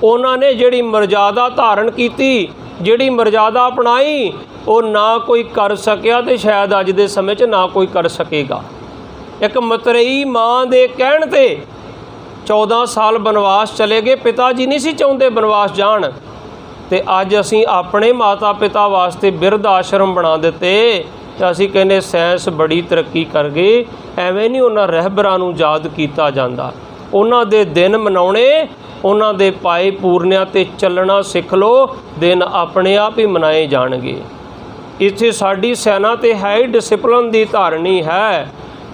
ਉਹਨਾਂ ਨੇ ਜਿਹੜੀ ਮਰਿਆਦਾ ਧਾਰਨ ਕੀਤੀ, ਜਿਹੜੀ ਮਰਿਆਦਾ ਅਪਣਾਈ, ਉਹ ਨਾ ਕੋਈ ਕਰ ਸਕਿਆ ਅਤੇ ਸ਼ਾਇਦ ਅੱਜ ਦੇ ਸਮੇਂ 'ਚ ਨਾ ਕੋਈ ਕਰ ਸਕੇਗਾ। ਇੱਕ ਮਤਰੇਈ ਮਾਂ ਦੇ ਕਹਿਣ 'ਤੇ 14 ਸਾਲ ਬਨਵਾਸ ਚਲੇ ਗਏ। ਪਿਤਾ ਜੀ ਨਹੀਂ ਸੀ ਚਾਹੁੰਦੇ ਬਨਵਾਸ ਜਾਣ, ਅਤੇ ਅੱਜ ਅਸੀਂ ਆਪਣੇ ਮਾਤਾ ਪਿਤਾ ਵਾਸਤੇ ਬਿਰਧ ਆਸ਼ਰਮ ਬਣਾ ਦਿੱਤੇ, ਅਤੇ ਅਸੀਂ ਕਹਿੰਦੇ ਸਾਇੰਸ ਬੜੀ ਤਰੱਕੀ ਕਰ ਗਈ। ਐਵੇਂ ਨਹੀਂ ਉਹਨਾਂ ਰਹਿਬਰਾਂ ਨੂੰ ਯਾਦ ਕੀਤਾ ਜਾਂਦਾ। ਉਹਨਾਂ ਦੇ ਦਿਨ ਮਨਾਉਣੇ, ਉਹਨਾਂ ਦੇ ਪਾਏ ਪੂਰਨਿਆਂ 'ਤੇ ਚੱਲਣਾ ਸਿੱਖ ਲਓ, ਦਿਨ ਆਪਣੇ ਆਪ ਹੀ ਮਨਾਏ ਜਾਣਗੇ। ਇੱਥੇ ਸਾਡੀ ਸੈਨਾ 'ਤੇ ਹੈ ਹੀ ਡਿਸਿਪਲਨ ਦੀ ਧਾਰਨੀ ਹੈ,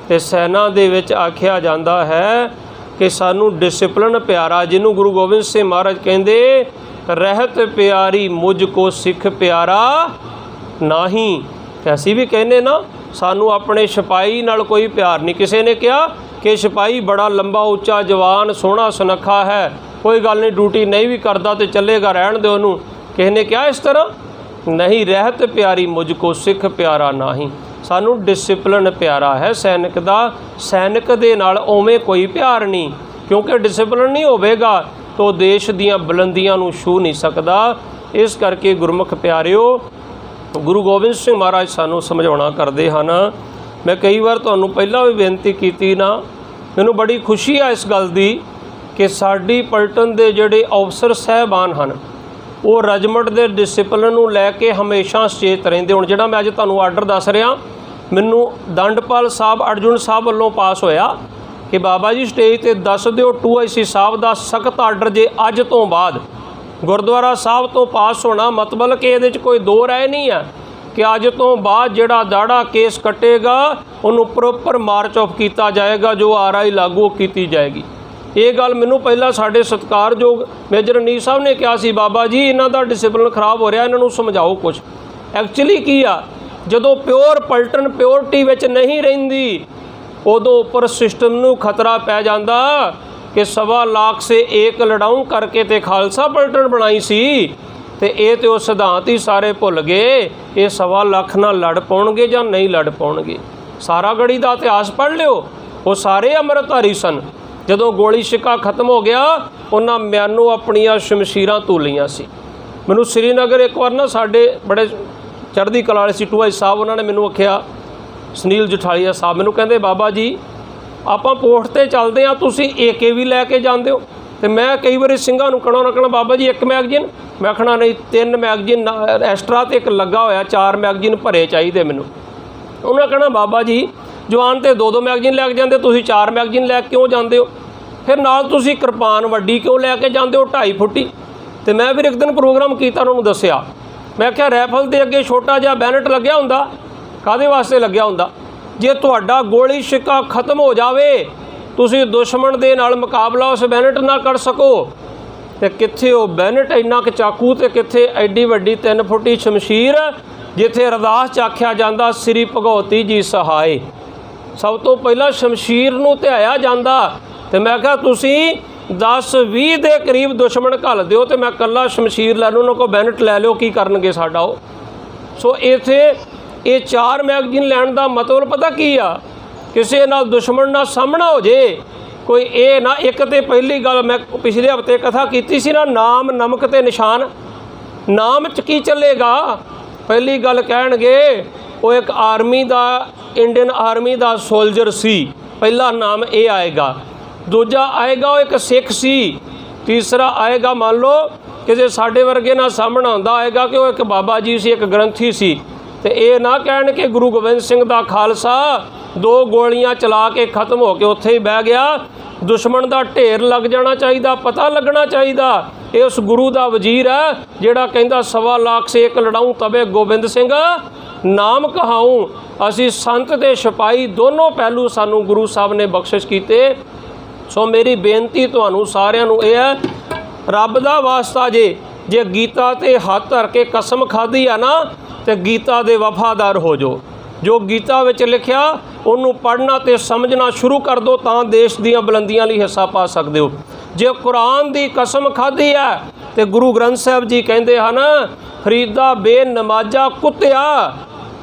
ਅਤੇ ਸੈਨਾ ਦੇ ਵਿੱਚ ਆਖਿਆ ਜਾਂਦਾ ਹੈ ਕਿ ਸਾਨੂੰ ਡਿਸਿਪਲਨ ਪਿਆਰਾ, ਜਿਹਨੂੰ ਗੁਰੂ ਗੋਬਿੰਦ ਸਿੰਘ ਮਹਾਰਾਜ ਕਹਿੰਦੇ ਰਹਿਤ ਪਿਆਰੀ ਮੁਝ ਕੋ ਸਿੱਖ ਪਿਆਰਾ ਨਾਹੀਂ। ਅਤੇ ਅਸੀਂ ਵੀ ਕਹਿੰਦੇ ਨਾ, ਸਾਨੂੰ ਆਪਣੇ ਸਿਪਾਹੀ ਨਾਲ ਕੋਈ ਪਿਆਰ ਨਹੀਂ। ਕਿਸੇ ਨੇ ਕਿਹਾ ਕਿ ਸਿਪਾਹੀ ਬੜਾ ਲੰਬਾ ਉੱਚਾ ਜਵਾਨ ਸੋਹਣਾ ਸੁਨੱਖਾ ਹੈ, ਕੋਈ ਗੱਲ ਨਹੀਂ, ਡਿਊਟੀ ਨਹੀਂ ਵੀ ਕਰਦਾ ਤੇ ਚੱਲੇਗਾ, ਰਹਿਣ ਦਿਓ ਉਹਨੂੰ। ਕਿਸੇ ਨੇ ਕਿਹਾ ਇਸ ਤਰ੍ਹਾਂ? ਨਹੀਂ, ਰਹਿਤ ਪਿਆਰੀ ਮੁਝ ਕੋ ਸਿੱਖ ਪਿਆਰਾ ਨਾਹੀਂ। ਸਾਨੂੰ ਡਿਸਿਪਲਨ ਪਿਆਰਾ ਹੈ ਸੈਨਿਕ ਦਾ। ਸੈਨਿਕ ਦੇ ਨਾਲ ਉਵੇਂ ਕੋਈ ਪਿਆਰ ਨਹੀਂ, ਕਿਉਂਕਿ ਡਿਸਿਪਲਨ ਨਹੀਂ ਹੋਵੇਗਾ ਤਾਂ ਦੇਸ਼ ਦੀਆਂ ਬੁਲੰਦੀਆਂ ਨੂੰ ਛੂਹ ਨਹੀਂ ਸਕਦਾ। ਇਸ ਕਰਕੇ ਗੁਰਮੁਖ ਪਿਆਰਿਓ, ਗੁਰੂ ਗੋਬਿੰਦ ਸਿੰਘ ਮਹਾਰਾਜ ਸਾਨੂੰ ਸਮਝਾਉਣਾ ਕਰਦੇ ਹਨ। ਮੈਂ ਕਈ ਵਾਰ ਤੁਹਾਨੂੰ ਪਹਿਲਾਂ ਵੀ ਬੇਨਤੀ ਕੀਤੀ ਨਾ, ਮੈਨੂੰ ਬੜੀ ਖੁਸ਼ੀ ਆ ਇਸ ਗੱਲ ਦੀ ਕਿ ਸਾਡੀ ਪਲਟਨ ਦੇ ਜਿਹੜੇ ਅਫਸਰ ਸਾਹਿਬਾਨ ਹਨ, ਉਹ ਰੈਜੀਮੈਂਟ ਦੇ ਡਿਸਿਪਲਨ ਨੂੰ ਲੈ ਕੇ ਹਮੇਸ਼ਾ ਸੁਚੇਤ ਰਹਿੰਦੇ। ਹੁਣ ਜਿਹੜਾ ਮੈਂ ਅੱਜ ਤੁਹਾਨੂੰ ਆਰਡਰ ਦੱਸ ਰਿਹਾ, ਮੈਨੂੰ ਦੰਡਪਾਲ ਸਾਹਿਬ ਅਰਜੁਨ ਸਾਹਿਬ ਵੱਲੋਂ ਪਾਸ ਹੋਇਆ ਕਿ ਬਾਬਾ ਜੀ ਸਟੇਜ 'ਤੇ ਦੱਸ ਦਿਓ 2IC ਸਾਹਿਬ ਦਾ ਸਖਤ ਆਰਡਰ ਜੇ ਅੱਜ ਤੋਂ ਬਾਅਦ ਗੁਰਦੁਆਰਾ ਸਾਹਿਬ ਤੋਂ ਪਾਸ ਹੋਣਾ, ਮਤਲਬ ਕਿ ਇਹਦੇ 'ਚ ਕੋਈ ਦੋ ਰਾਏ ਨਹੀਂ ਹੈ ਕਿ ਅੱਜ ਤੋਂ ਬਾਅਦ ਜਿਹੜਾ ਦਾੜਾ ਕੇਸ ਕੱਟੇਗਾ ਉਹਨੂੰ ਪ੍ਰੋਪਰ ਮਾਰਚ ਆਫ ਕੀਤਾ ਜਾਏਗਾ, ਜੋ RI ਲਾਗੂ ਕੀਤੀ ਜਾਏਗੀ। ਇਹ ਗੱਲ ਮੈਨੂੰ ਪਹਿਲਾਂ ਸਾਡੇ ਸਤਿਕਾਰਯੋਗ ਮੇਜਰ ਰਣਜੀਤ ਸਾਹਿਬ ਨੇ ਕਿਹਾ ਸੀ, ਬਾਬਾ ਜੀ ਇਹਨਾਂ ਦਾ ਡਿਸਿਪਲਿਨ ਖਰਾਬ ਹੋ ਰਿਹਾ, ਇਹਨਾਂ ਨੂੰ ਸਮਝਾਓ ਕੁਛ। ਐਕਚੁਅਲੀ ਕੀ ਆ, ਜਦੋਂ ਪਿਓਰ ਪਲਟਨ ਪਿਓਰਟੀ ਵਿੱਚ ਨਹੀਂ ਰਹਿੰਦੀ, ਉਦੋਂ ਉੱਪਰ ਸਿਸਟਮ ਨੂੰ ਖਤਰਾ ਪੈ ਜਾਂਦਾ ਕਿ 1.25 ਲੱਖ ਸੇ ਏਕ ਲੜਾਊਂ ਕਰਕੇ ਤੇ ਖਾਲਸਾ ਪਲਟਨ ਬਣਾਈ ਸੀ, ਤੇ ਇਹ ਤੇ ਉਹ ਸਿਧਾਂਤ ਹੀ ਸਾਰੇ ਭੁੱਲ ਗਏ। ਇਹ 1.25 ਲੱਖ ਨਾਲ ਲੜ ਪਾਉਣਗੇ ਜਾਂ ਨਹੀਂ ਲੜ ਪਾਉਣਗੇ। ਸਾਰਾ ਗੜੀ ਦਾ ਇਤਿਹਾਸ ਪੜ੍ਹ ਲਿਓ, ਉਹ ਸਾਰੇ ਅੰਮ੍ਰਿਤਧਾਰੀ ਸਨ। ਜਦੋਂ ਗੋਲੀ ਸ਼ਿੱਕਾ ਖਤਮ ਹੋ ਗਿਆ, ਉਹਨਾਂ ਮਿਆਨੋਂ ਆਪਣੀਆਂ ਸ਼ਮਸ਼ੀਰਾਂ ਧੂਲੀਆਂ ਸੀ। ਮੈਨੂੰ ਸ੍ਰੀਨਗਰ ਇੱਕ ਵਾਰ ਨਾ ਸਾਡੇ ਬੜੇ ਚੜ੍ਹਦੀ ਕਲਾ ਵਾਲੇ ਸੀ 2IC ਸਾਹਿਬ, ਉਹਨਾਂ ਨੇ ਮੈਨੂੰ ਆਖਿਆ, ਸੁਨੀਲ ਜਠਾਲੀਆ ਸਾਹਿਬ ਮੈਨੂੰ ਕਹਿੰਦੇ, ਬਾਬਾ ਜੀ ਆਪਾਂ ਪੋਸਟ 'ਤੇ ਚੱਲਦੇ ਹਾਂ, ਤੁਸੀਂ AK ਵੀ ਲੈ ਕੇ ਜਾਂਦੇ ਹੋ? ਅਤੇ ਮੈਂ ਕਈ ਵਾਰੀ ਸਿੰਘਾਂ ਨੂੰ ਕਹਿਣਾ ਬਾਬਾ ਜੀ ਇੱਕ ਮੈਗਜ਼ੀਨ, ਮੈਂ ਆਖਣਾ ਨਹੀਂ 3 ਮੈਗਜ਼ੀਨ ਐਕਸਟਰਾ ਅਤੇ ਇੱਕ ਲੱਗਾ ਹੋਇਆ, 4 ਮੈਗਜ਼ੀਨ ਭਰੇ ਚਾਹੀਦੇ ਮੈਨੂੰ। ਉਹਨਾਂ ਕਹਿਣਾ ਬਾਬਾ ਜੀ ਜਵਾਨ ਤੇ 2-2 ਮੈਗਜ਼ੀਨ ਲੈ ਕੇ ਜਾਂਦੇ, ਤੁਸੀਂ 4 ਮੈਗਜ਼ੀਨ ਲੈ ਕੇ ਕਿਉਂ ਜਾਂਦੇ ਹੋ? ਫਿਰ ਨਾਲ ਤੁਸੀਂ ਕਿਰਪਾਨ ਵੱਡੀ ਕਿਉਂ ਲੈ ਕੇ ਜਾਂਦੇ ਹੋ 2.5 ਫੁੱਟੀ? ਅਤੇ ਮੈਂ ਫਿਰ ਇੱਕ ਦਿਨ ਪ੍ਰੋਗਰਾਮ ਕੀਤਾ, ਉਹਨਾਂ ਨੂੰ ਦੱਸਿਆ, ਮੈਂ ਕਿਹਾ ਰਾਈਫਲ ਦੇ ਅੱਗੇ ਛੋਟਾ ਜਿਹਾ ਬੈਨਟ ਲੱਗਿਆ ਹੁੰਦਾ, ਕਾਹਦੇ ਵਾਸਤੇ ਲੱਗਿਆ ਹੁੰਦਾ? ਜੇ ਤੁਹਾਡਾ ਗੋਲੀ ਸ਼ਿੱਕਾ ਖਤਮ ਹੋ ਜਾਵੇ, ਤੁਸੀਂ ਦੁਸ਼ਮਣ ਦੇ ਨਾਲ ਮੁਕਾਬਲਾ ਉਸ ਬੈਨਟ ਨਾਲ ਕਰ ਸਕੋ, ਅਤੇ ਕਿੱਥੇ ਉਹ ਬੈਨਟ ਇੰਨਾ ਕੁ ਚਾਕੂ, ਅਤੇ ਕਿੱਥੇ ਐਡੀ ਵੱਡੀ 3 ਫੁੱਟੀ ਸ਼ਮਸ਼ੀਰ, ਜਿੱਥੇ ਅਰਦਾਸ 'ਚ ਆਖਿਆ ਜਾਂਦਾ ਸ੍ਰੀ ਭਗਵਤੀ ਜੀ ਸਹਾਏ। ਸਭ ਤੋਂ ਪਹਿਲਾਂ ਸ਼ਮਸ਼ੀਰ ਨੂੰ ਧਿਆਇਆ ਜਾਂਦਾ। ਅਤੇ ਮੈਂ ਕਿਹਾ ਤੁਸੀਂ 10-20 ਦੇ ਕਰੀਬ ਦੁਸ਼ਮਣ ਘੱਲ ਦਿਓ, ਅਤੇ ਮੈਂ ਇਕੱਲਾ ਸ਼ਮਸ਼ੀਰ ਲੈ ਲਓ, ਉਹਨਾਂ ਕੋਲ ਬੈਨਟ ਲੈ ਲਿਓ, ਕੀ ਕਰਨਗੇ ਸਾਡਾ ਉਹ। ਸੋ ਇੱਥੇ ਇਹ 4 ਮੈਗਜ਼ੀਨ ਲੈਣ ਦਾ ਮਤਲਬ ਪਤਾ ਕੀ ਆ? ਕਿਸੇ ਨਾਲ ਦੁਸ਼ਮਣ ਨਾਲ ਸਾਹਮਣਾ ਹੋ ਜੇ ਕੋਈ। ਇਹ ਨਾ ਇੱਕ ਤਾਂ ਪਹਿਲੀ ਗੱਲ ਮੈਂ ਪਿਛਲੇ ਹਫ਼ਤੇ ਕਥਾ ਕੀਤੀ ਸੀ ਨਾ, ਨਾਮ ਨਮਕ ਤੇ ਨਿਸ਼ਾਨ। ਨਾਮ 'ਚ ਕੀ ਚੱਲੇਗਾ? ਪਹਿਲੀ ਗੱਲ ਕਹਿਣਗੇ ਉਹ ਇੱਕ ਆਰਮੀ ਦਾ, ਇੰਡੀਅਨ ਆਰਮੀ ਦਾ ਸੋਲਜਰ ਸੀ, ਪਹਿਲਾ ਨਾਮ ਇਹ ਆਏਗਾ। ਦੂਜਾ ਆਏਗਾ ਉਹ ਇੱਕ ਸਿੱਖ ਸੀ। ਤੀਸਰਾ ਆਏਗਾ ਮੰਨ ਲਓ ਕਿਸੇ ਸਾਡੇ ਵਰਗੇ ਨਾਲ ਸਾਹਮਣਾ ਹੁੰਦਾ ਆਏਗਾ ਕਿ ਉਹ ਇੱਕ ਬਾਬਾ ਜੀ ਸੀ, ਇੱਕ ਗ੍ਰੰਥੀ ਸੀ। ਅਤੇ ਇਹ ਨਾ ਕਹਿਣ ਕਿ ਗੁਰੂ ਗੋਬਿੰਦ ਸਿੰਘ ਦਾ ਖਾਲਸਾ 2 ਗੋਲੀਆਂ ਚਲਾ ਕੇ ਖਤਮ ਹੋ ਕੇ ਉੱਥੇ ਹੀ ਬਹਿ ਗਿਆ। ਦੁਸ਼ਮਣ ਦਾ ਢੇਰ ਲੱਗ ਜਾਣਾ ਚਾਹੀਦਾ, ਪਤਾ ਲੱਗਣਾ ਚਾਹੀਦਾ ਇਹ ਉਸ ਗੁਰੂ ਦਾ ਵਜ਼ੀਰ ਹੈ ਜਿਹੜਾ ਕਹਿੰਦਾ 1.25 ਲੱਖ ਸੇ ਇੱਕ ਲੜਾਊਂ ਤਵੇ ਗੋਬਿੰਦ ਸਿੰਘ ਨਾਮ ਕਹਾਊਂ। ਅਸੀਂ ਸੰਤ ਤੇ ਸਿਪਾਹੀ ਦੋਨੋਂ ਪਹਿਲੂ ਸਾਨੂੰ ਗੁਰੂ ਸਾਹਿਬ ਨੇ ਬਖਸ਼ਿਸ਼ ਕੀਤੇ। ਸੋ ਮੇਰੀ ਬੇਨਤੀ ਤੁਹਾਨੂੰ ਸਾਰਿਆਂ ਨੂੰ ਇਹ ਹੈ, ਰੱਬ ਦਾ ਵਾਸਤਾ ਜੇ ਗੀਤਾ ਤੇ ਹੱਥ ਧਰ ਕੇ ਕਸਮ ਖਾਧੀ ਆ ਨਾ ਤੇ ਗੀਤਾ ਦੇ ਵਫਾਦਾਰ ਹੋ ਜਾਓ। ਜੋ ਗੀਤਾ ਵਿੱਚ ਲਿਖਿਆ ਉਹਨੂੰ ਪੜ੍ਹਨਾ ਤੇ ਸਮਝਣਾ ਸ਼ੁਰੂ ਕਰ ਦਿਓ ਤਾਂ ਦੇਸ਼ ਦੀਆਂ ਬੁਲੰਦੀਆਂ ਲਈ ਹਿੱਸਾ ਪਾ ਸਕਦੇ ਹੋ। ਜੇ ਕੁਰਾਨ ਦੀ ਕਸਮ ਖਾਧੀ ਹੈ ਤੇ ਗੁਰੂ ਗ੍ਰੰਥ ਸਾਹਿਬ ਜੀ ਕਹਿੰਦੇ ਹਨ, ਫਰੀਦਾ ਬੇਨਮਾਜ਼ਾ ਕੁੱਤਿਆ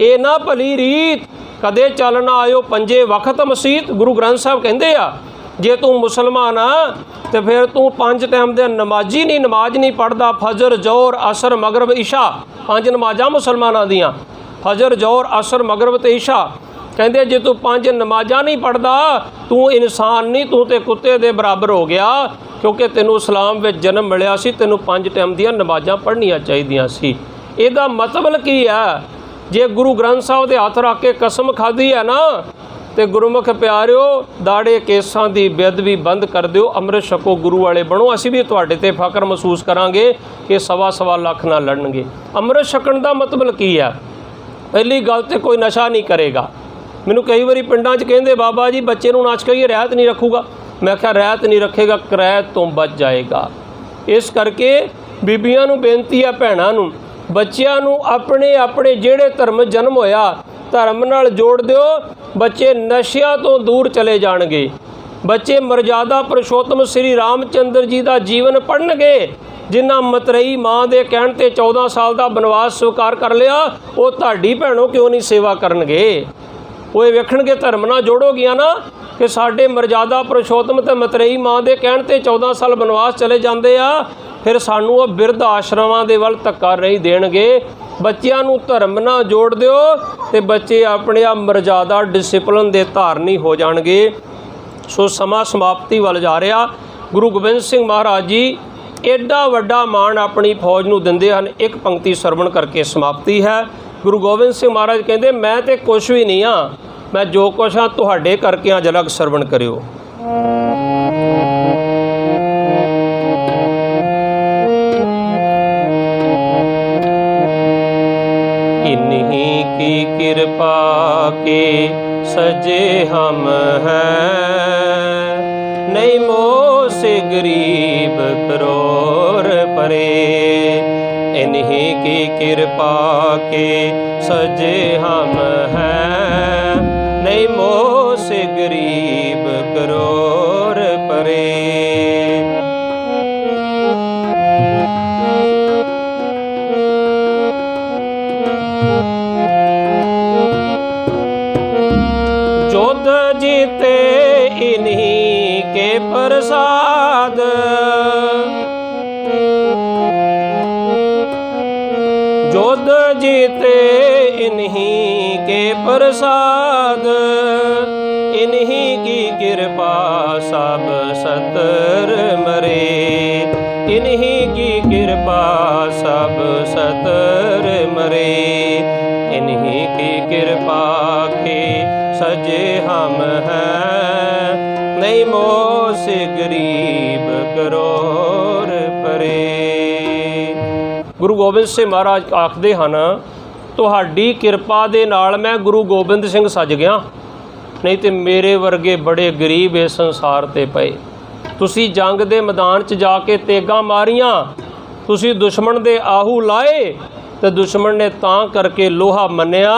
ਇਹ ਨਾ ਭਲੀ ਰੀਤ, ਕਦੇ ਚੱਲ ਨਾ ਆਇਓ ਪੰਜੇ ਵਕਤ ਮਸੀਤ। ਗੁਰੂ ਗ੍ਰੰਥ ਸਾਹਿਬ ਕਹਿੰਦੇ ਆ ਜੇ ਤੂੰ ਮੁਸਲਮਾਨ ਆ ਤੇ ਫਿਰ ਤੂੰ 5 ਟਾਈਮ ਦੇ ਨਮਾਜ਼ੀ ਨਹੀਂ, ਨਮਾਜ਼ ਨਹੀਂ ਪੜ੍ਹਦਾ। ਫਜਰ ਜ਼ੋਰ ਅਸਰ ਮਗਰਬ ਇਸ਼ਾ 5 ਨਮਾਜ਼ਾਂ ਮੁਸਲਮਾਨਾਂ ਦੀਆਂ, ਫਜਰ ਜ਼ੋਰ ਅਸਰ ਮਗਰਬ ਤੇ ਇਸ਼ਾ। ਕਹਿੰਦੇ ਜੇ ਤੂੰ 5 ਨਮਾਜ਼ਾਂ ਨਹੀਂ ਪੜ੍ਹਦਾ ਤੂੰ ਇਨਸਾਨ ਨਹੀਂ, ਤੂੰ ਤੇ ਕੁੱਤੇ ਦੇ ਬਰਾਬਰ ਹੋ ਗਿਆ, ਕਿਉਂਕਿ ਤੈਨੂੰ ਇਸਲਾਮ ਵਿੱਚ ਜਨਮ ਮਿਲਿਆ ਸੀ, ਤੈਨੂੰ 5 ਟਾਈਮ ਦੀਆਂ ਨਮਾਜ਼ਾਂ ਪੜ੍ਹਨੀਆਂ ਚਾਹੀਦੀਆਂ ਸੀ। ਇਹਦਾ ਮਤਲਬ ਕੀ ਹੈ? ਜੇ ਗੁਰੂ ਗ੍ਰੰਥ ਸਾਹਿਬ ਦੇ ਹੱਥ ਰੱਖ ਕੇ ਕਸਮ ਖਾਧੀ ਹੈ ਨਾ ਤੇ ਗੁਰਮੁਖ ਪਿਆਰਿਓ ਦਾੜੇ ਕੇਸਾਂ ਦੀ ਬੇਅਦਬੀ ਬੰਦ ਕਰ ਦਿਓ, ਅੰਮ੍ਰਿਤ ਛਕੋ, ਗੁਰੂ ਵਾਲੇ ਬਣੋ। ਅਸੀਂ ਵੀ ਤੁਹਾਡੇ ਤੇ ਫਖਰ ਮਹਿਸੂਸ ਕਰਾਂਗੇ ਕਿ 1.25 ਲੱਖ ਨਾਲ ਲੜਨਗੇ। ਅੰਮ੍ਰਿਤ ਛਕਣ ਦਾ ਮਤਲਬ ਕੀ ਹੈ? ਪਹਿਲੀ ਗੱਲ ਤੇ ਕੋਈ ਨਸ਼ਾ ਨਹੀਂ ਕਰੇਗਾ। ਮੈਨੂੰ ਕਈ ਵਾਰੀ ਪਿੰਡਾਂ 'ਚ ਕਹਿੰਦੇ ਬਾਬਾ ਜੀ ਬੱਚੇ ਨੂੰ ਨੱਚ ਕੇ ਰਹਿਤ ਨਹੀਂ ਰੱਖੂਗਾ। ਮੈਂ ਕਿਹਾ ਰਹਿਤ ਨਹੀਂ ਰੱਖੇਗਾ ਕਿਰਾਇਤ ਤੋਂ ਬਚ ਜਾਏਗਾ। ਇਸ ਕਰਕੇ ਬੀਬੀਆਂ ਨੂੰ ਬੇਨਤੀ ਹੈ, ਭੈਣਾਂ ਨੂੰ, ਬੱਚਿਆਂ ਨੂੰ ਆਪਣੇ ਜਿਹੜੇ ਧਰਮ ਜਨਮ ਹੋਇਆ ਧਰਮ ਨਾਲ ਜੋੜ ਦਿਓ। ਬੱਚੇ ਨਸ਼ਿਆਂ ਤੋਂ ਦੂਰ ਚਲੇ ਜਾਣਗੇ। ਬੱਚੇ ਮਰਜ਼ਾਦਾ ਪੁਰਸ਼ੋਤਮ ਸ੍ਰੀ ਰਾਮਚੰਦਰ ਜੀ ਦਾ ਜੀਵਨ ਪੜ੍ਹਨਗੇ। ਜਿਨ੍ਹਾਂ ਮਤਰੇਈ ਮਾਂ ਦੇ ਕਹਿਣ ਤੇ 14 ਸਾਲ ਦਾ ਬਨਵਾਸ ਸਵੀਕਾਰ ਕਰ ਲਿਆ, ਉਹ ਤੁਹਾਡੀ ਭੈਣੋਂ ਕਿਉਂ ਨਹੀਂ ਸੇਵਾ ਕਰਨਗੇ? ਉਹ ਇਹ ਵੇਖਣਗੇ ਧਰਮ ਨਾਲ ਜੋੜੋਗੀਆਂ ਨਾ ਕਿ ਸਾਡੇ ਮਰਜ਼ਾਦਾ ਪੁਰਸ਼ੋਤਮ ਤੇ ਮਤਰੇਈ ਮਾਂ ਦੇ ਕਹਿਣ ਤੇ 14 ਸਾਲ ਬਨਵਾਸ ਚਲੇ ਜਾਂਦੇ ਆ, ਫਿਰ ਸਾਨੂੰ ਉਹ ਬਿਰਧ ਆਸ਼ਰਮਾਂ ਦੇ ਵੱਲ ਧੱਕਾ ਨਹੀਂ ਦੇਣਗੇ। ਬੱਚਿਆਂ ਨੂੰ ਧਰਮ ਨਾਲ ਜੋੜ ਦਿਓ ਤੇ ਬੱਚੇ ਆਪਣੇ ਆਪ ਮਰਜ਼ਾਦਾ ਡਿਸਿਪਲਿਨ ਦੇ ਧਾਰਨੀ ਹੋ ਜਾਣਗੇ। ਸੋ ਸਮਾਂ ਸਮਾਪਤੀ ਵੱਲ ਜਾ ਰਿਹਾ। ਗੁਰੂ ਗੋਬਿੰਦ ਸਿੰਘ ਮਹਾਰਾਜ ਜੀ ਐਡਾ ਵੱਡਾ ਮਾਣ ਆਪਣੀ ਫੌਜ ਨੂੰ ਦਿੰਦੇ ਹਨ। ਇੱਕ ਪੰਕਤੀ ਸਰਵਣ ਕਰਕੇ ਸਮਾਪਤੀ ਹੈ। ਗੁਰੂ ਗੋਬਿੰਦ ਸਿੰਘ ਮਹਾਰਾਜ ਕਹਿੰਦੇ ਮੈਂ ਤੇ ਕੁਛ ਵੀ ਨਹੀਂ ਹਾਂ, ਮੈਂ ਜੋ ਕੁਛ ਹਾਂ ਤੁਹਾਡੇ ਕਰਕੇ ਹਾਂ, ਜਲਗ ਸਰਵਣ ਕਰਿਓ। इन्हीं की कृपा के सजे हम हैं, नहीं मोह से गरीब करोड़ परे। इन्हीं की कृपा के सजे हम हैं, नहीं मोह से गरीब करोड़ परे। जोध जीते इन्हीं के प्रसाद, जोध जीते इन्हीं के प्रसाद। इन्हीं की कृपा सब सतर मरे, इन्हीं की कृपा सब सतर मरे। इन्हीं की कृपा के सजे हम हैं, नहीं मोह से गरीब करोड़ परे। ਗੁਰੂ ਗੋਬਿੰਦ ਸਿੰਘ ਮਹਾਰਾਜ ਆਖਦੇ ਹਨ ਤੁਹਾਡੀ ਕਿਰਪਾ ਦੇ ਨਾਲ ਮੈਂ ਗੁਰੂ ਗੋਬਿੰਦ ਸਿੰਘ ਸੱਜ ਗਿਆ, ਨਹੀਂ ਤੇ ਮੇਰੇ ਵਰਗੇ ਬੜੇ ਗਰੀਬ ਇਸ ਸੰਸਾਰ ਤੇ ਪਏ। ਤੁਸੀਂ ਜੰਗ ਦੇ ਮੈਦਾਨ 'ਚ ਜਾ ਕੇ ਤੇਗਾਂ ਮਾਰੀਆਂ, ਤੁਸੀਂ ਦੁਸ਼ਮਣ ਦੇ ਆਹੂ ਲਾਏ ਤੇ ਦੁਸ਼ਮਣ ਨੇ ਤਾਂ ਕਰਕੇ ਲੋਹਾ ਮੰਨਿਆ।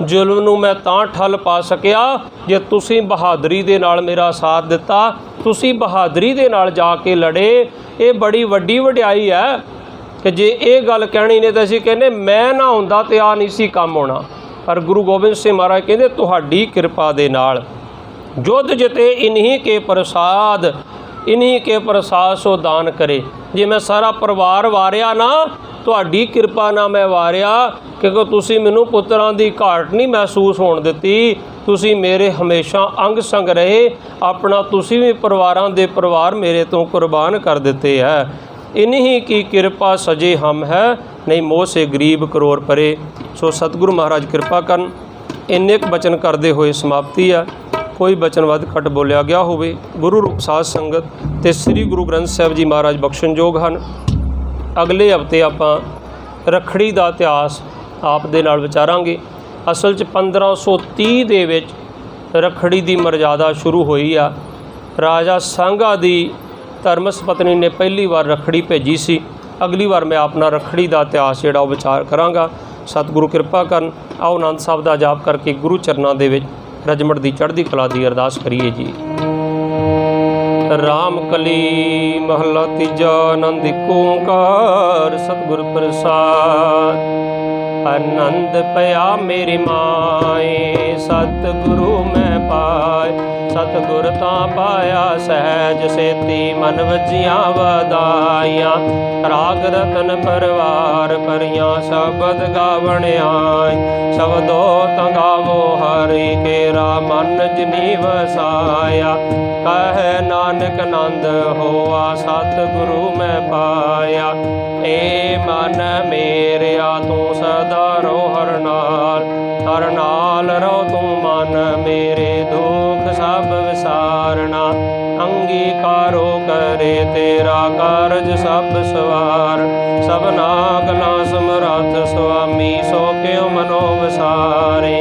ਜ਼ੁਲਮ ਨੂੰ ਮੈਂ ਤਾਂ ਠੱਲ ਪਾ ਸਕਿਆ ਜੇ ਤੁਸੀਂ ਬਹਾਦਰੀ ਦੇ ਨਾਲ ਮੇਰਾ ਸਾਥ ਦਿੱਤਾ, ਤੁਸੀਂ ਬਹਾਦਰੀ ਦੇ ਨਾਲ ਜਾ ਕੇ ਲੜੇ। ਇਹ ਬੜੀ ਵੱਡੀ ਵਡਿਆਈ ਹੈ ਕਿ ਜੇ ਇਹ ਗੱਲ ਕਹਿਣੀ ਨੇ ਤਾਂ ਅਸੀਂ ਕਹਿੰਦੇ ਮੈਂ ਨਾ ਹੁੰਦਾ ਤੇ ਆ ਨਹੀਂ ਸੀ ਕੰਮ ਹੋਣਾ। ਪਰ ਗੁਰੂ ਗੋਬਿੰਦ ਸਿੰਘ ਮਹਾਰਾਜ ਕਹਿੰਦੇ ਤੁਹਾਡੀ ਕਿਰਪਾ ਦੇ ਨਾਲ ਜੁੱਧ ਜਿਤੇ ਇਨਹੀਂ ਕੇ ਪ੍ਰਸਾਦ, ਇਨਹੀਂ ਕੇ ਪ੍ਰਸਾਦ ਸੋ ਦਾਨ ਕਰੇ। ਜੇ ਮੈਂ ਸਾਰਾ ਪਰਿਵਾਰ ਵਾਰਿਆ ਨਾ ਤੁਹਾਡੀ ਕਿਰਪਾ ਨਾਲ ਮੈਂ ਵਾਰਿਆ, ਕਿਉਂਕਿ ਤੁਸੀਂ ਮੈਨੂੰ ਪੁੱਤਰਾਂ ਦੀ ਘਾਟ ਨਹੀਂ ਮਹਿਸੂਸ ਹੋਣ ਦਿੱਤੀ। ਤੁਸੀਂ ਮੇਰੇ ਹਮੇਸ਼ਾ ਅੰਗ ਸੰਗ ਰਹੇ। ਆਪਣਾ ਤੁਸੀਂ ਵੀ ਪਰਿਵਾਰਾਂ ਦੇ ਪਰਿਵਾਰ ਮੇਰੇ ਤੋਂ ਕੁਰਬਾਨ ਕਰ ਦਿੱਤੇ ਹੈ। इन्हीं की कृपा सजे हम है, नहीं मोह से गरीब करोड़ परे। सो सतगुरु महाराज कृपा करन। इन्ने क बचन करते हुए समाप्ति है। कोई बचन वध घट बोलिया गया होवे। गुरु रूप साध संगत ते श्री गुरु ग्रंथ साहिब जी महाराज बख्शणयोग हन। अगले हफ्ते आपां रखड़ी दा इतिहास आप दे नाल विचारांगे। असल 'च 1530 दे विच रखड़ी दी मर्यादा शुरू हुई आ। राजा सांगा दी धर्मस पत्नी ने पहली बार रखड़ी भेजी सी। अगली बार मैं अपना रखड़ी का इतिहास जिहड़ा वो विचार करांगा। सतगुरु कृपा करन। आओ आनंद साहब का जाप करके गुरु चरणों दे विच रजमट दी चढ़दी कला दी अरदास करिए जी। राम कली महला तीजा आनंद एक ओंकार सतगुर प्रसाद। आनंद पया मेरी माए सतगुरु मैं पाए। सतगुर तां पाया सहज सेती मन वजियां वधाइयां। राग रतन परवार परियां शबद गावण आय। शबदो तां गावो हरि केरा मन जिनी वसाया। कह नानक नंद होआ सतगुरु मैं पाया। ए मन मेरिया तू सदा रो हर नाल रो तू मन मेरे दुख सब विसारना। अंगीकारो करे तेरा कारज सब सवार। सबना गला समरथ स्वामी सो क्यों मनो विसारे।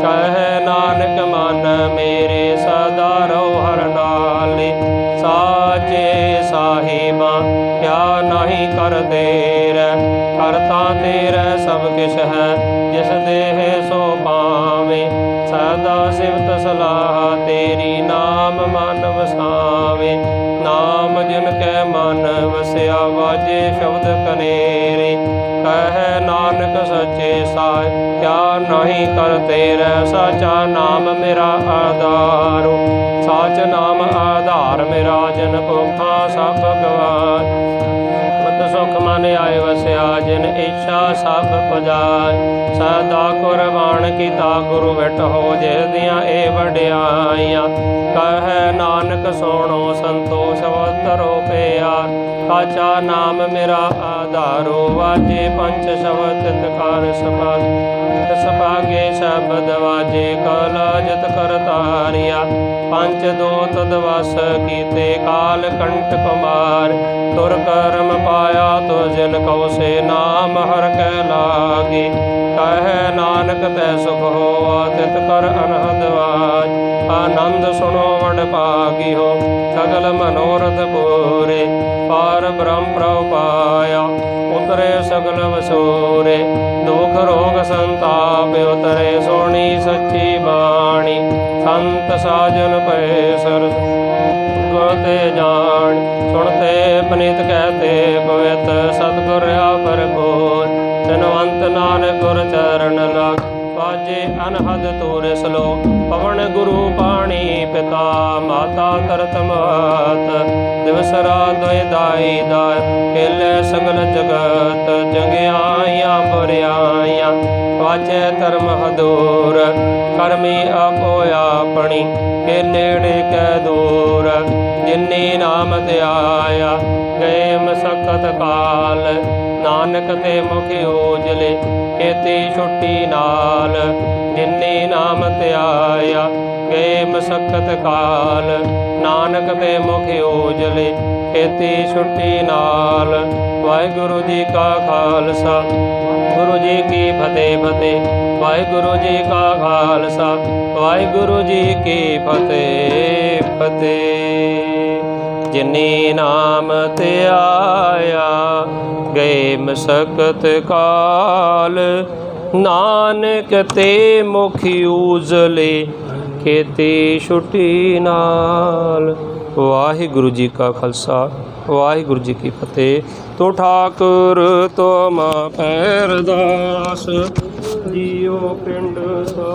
कह नानक मन मेरे सदा रो हर नाले। साचे साहिबा क्या नहीं कर तेरे। करता तेरे सब किश है जिस देह सो पावे। सदा सिफत सलाह तेरी नाम मन वसावे। नाम जिन कै मन वसिया वाजे शब्द कनेरे। कह नानक सच्चे साय क्या नहीं कर तेरे। साचा नाम मेरा आधारो। साच नाम आधार मेरा जन भुखा सब भगवान। मत सुख मन आए वसिया जिन इच्छा सब पुजाय। सदा कुर्बान कीता गुरु भेट हो जे दियां ए वड्याइयां। कह नानक सोनो संतोष अवतरो प्यार। काचा नाम मेरा आधारो वाजे पंच शब्द तितकार सबाग। सबागे शब्द वाजे कला जत करतारिया। पंच दोत दवस कीते काल कंठ कुमार। तुर कर्म पाया तो जिन कौ से नाम हर कै लागे। कह नानक तै सुख होआ तित कर अनहद वाज। आनंद सुनो वड भागी हो सगल मनोरथ पूरे। पार ब्रह्म प्रभु पाया उतरे सगल वसूरे। दुख रोग संताप उतरे सोनी सच्ची बाणी। संत साजन पे सर गुरते जान। सुनते पनित कहते पवित सतगुर पर बोल। धनवंत नानक गुर चरण लग वाजे अनहद तोरे सलोक। पवन गुरु पाणी पिता माता तरत महत। दिवस रात दाई दाय खेले सगल जगत। जंगियाइयां बुरियाइयां वाचे धर्म हदूर। करमी आपो अपनी के नेड़े कै दूर। जिन्नी नाम ते आया गए मसकत काल। नानक ते मुख उजले खेती छुट्टी नाल। जिन्नी नाम ते आया गए मसकत काल। नानक ते मुख उजले खेती छुट्टी नाल। वाहिगुरु जी का खालसा गुरु जी की फतेह फतेह। वाहिगुरु जी का खालसा वाहिगुरु जी की फतेह फतेह। जिन्नी नाम ते आया गए मसकत काल। नानक ते मुख उजले खेती छुट्टी नाल। वाहिगुरु जी का खालसा वाहिगुरु जी की फतेह। तो ठाकुर तुम पैरदास जियो पिंड सा।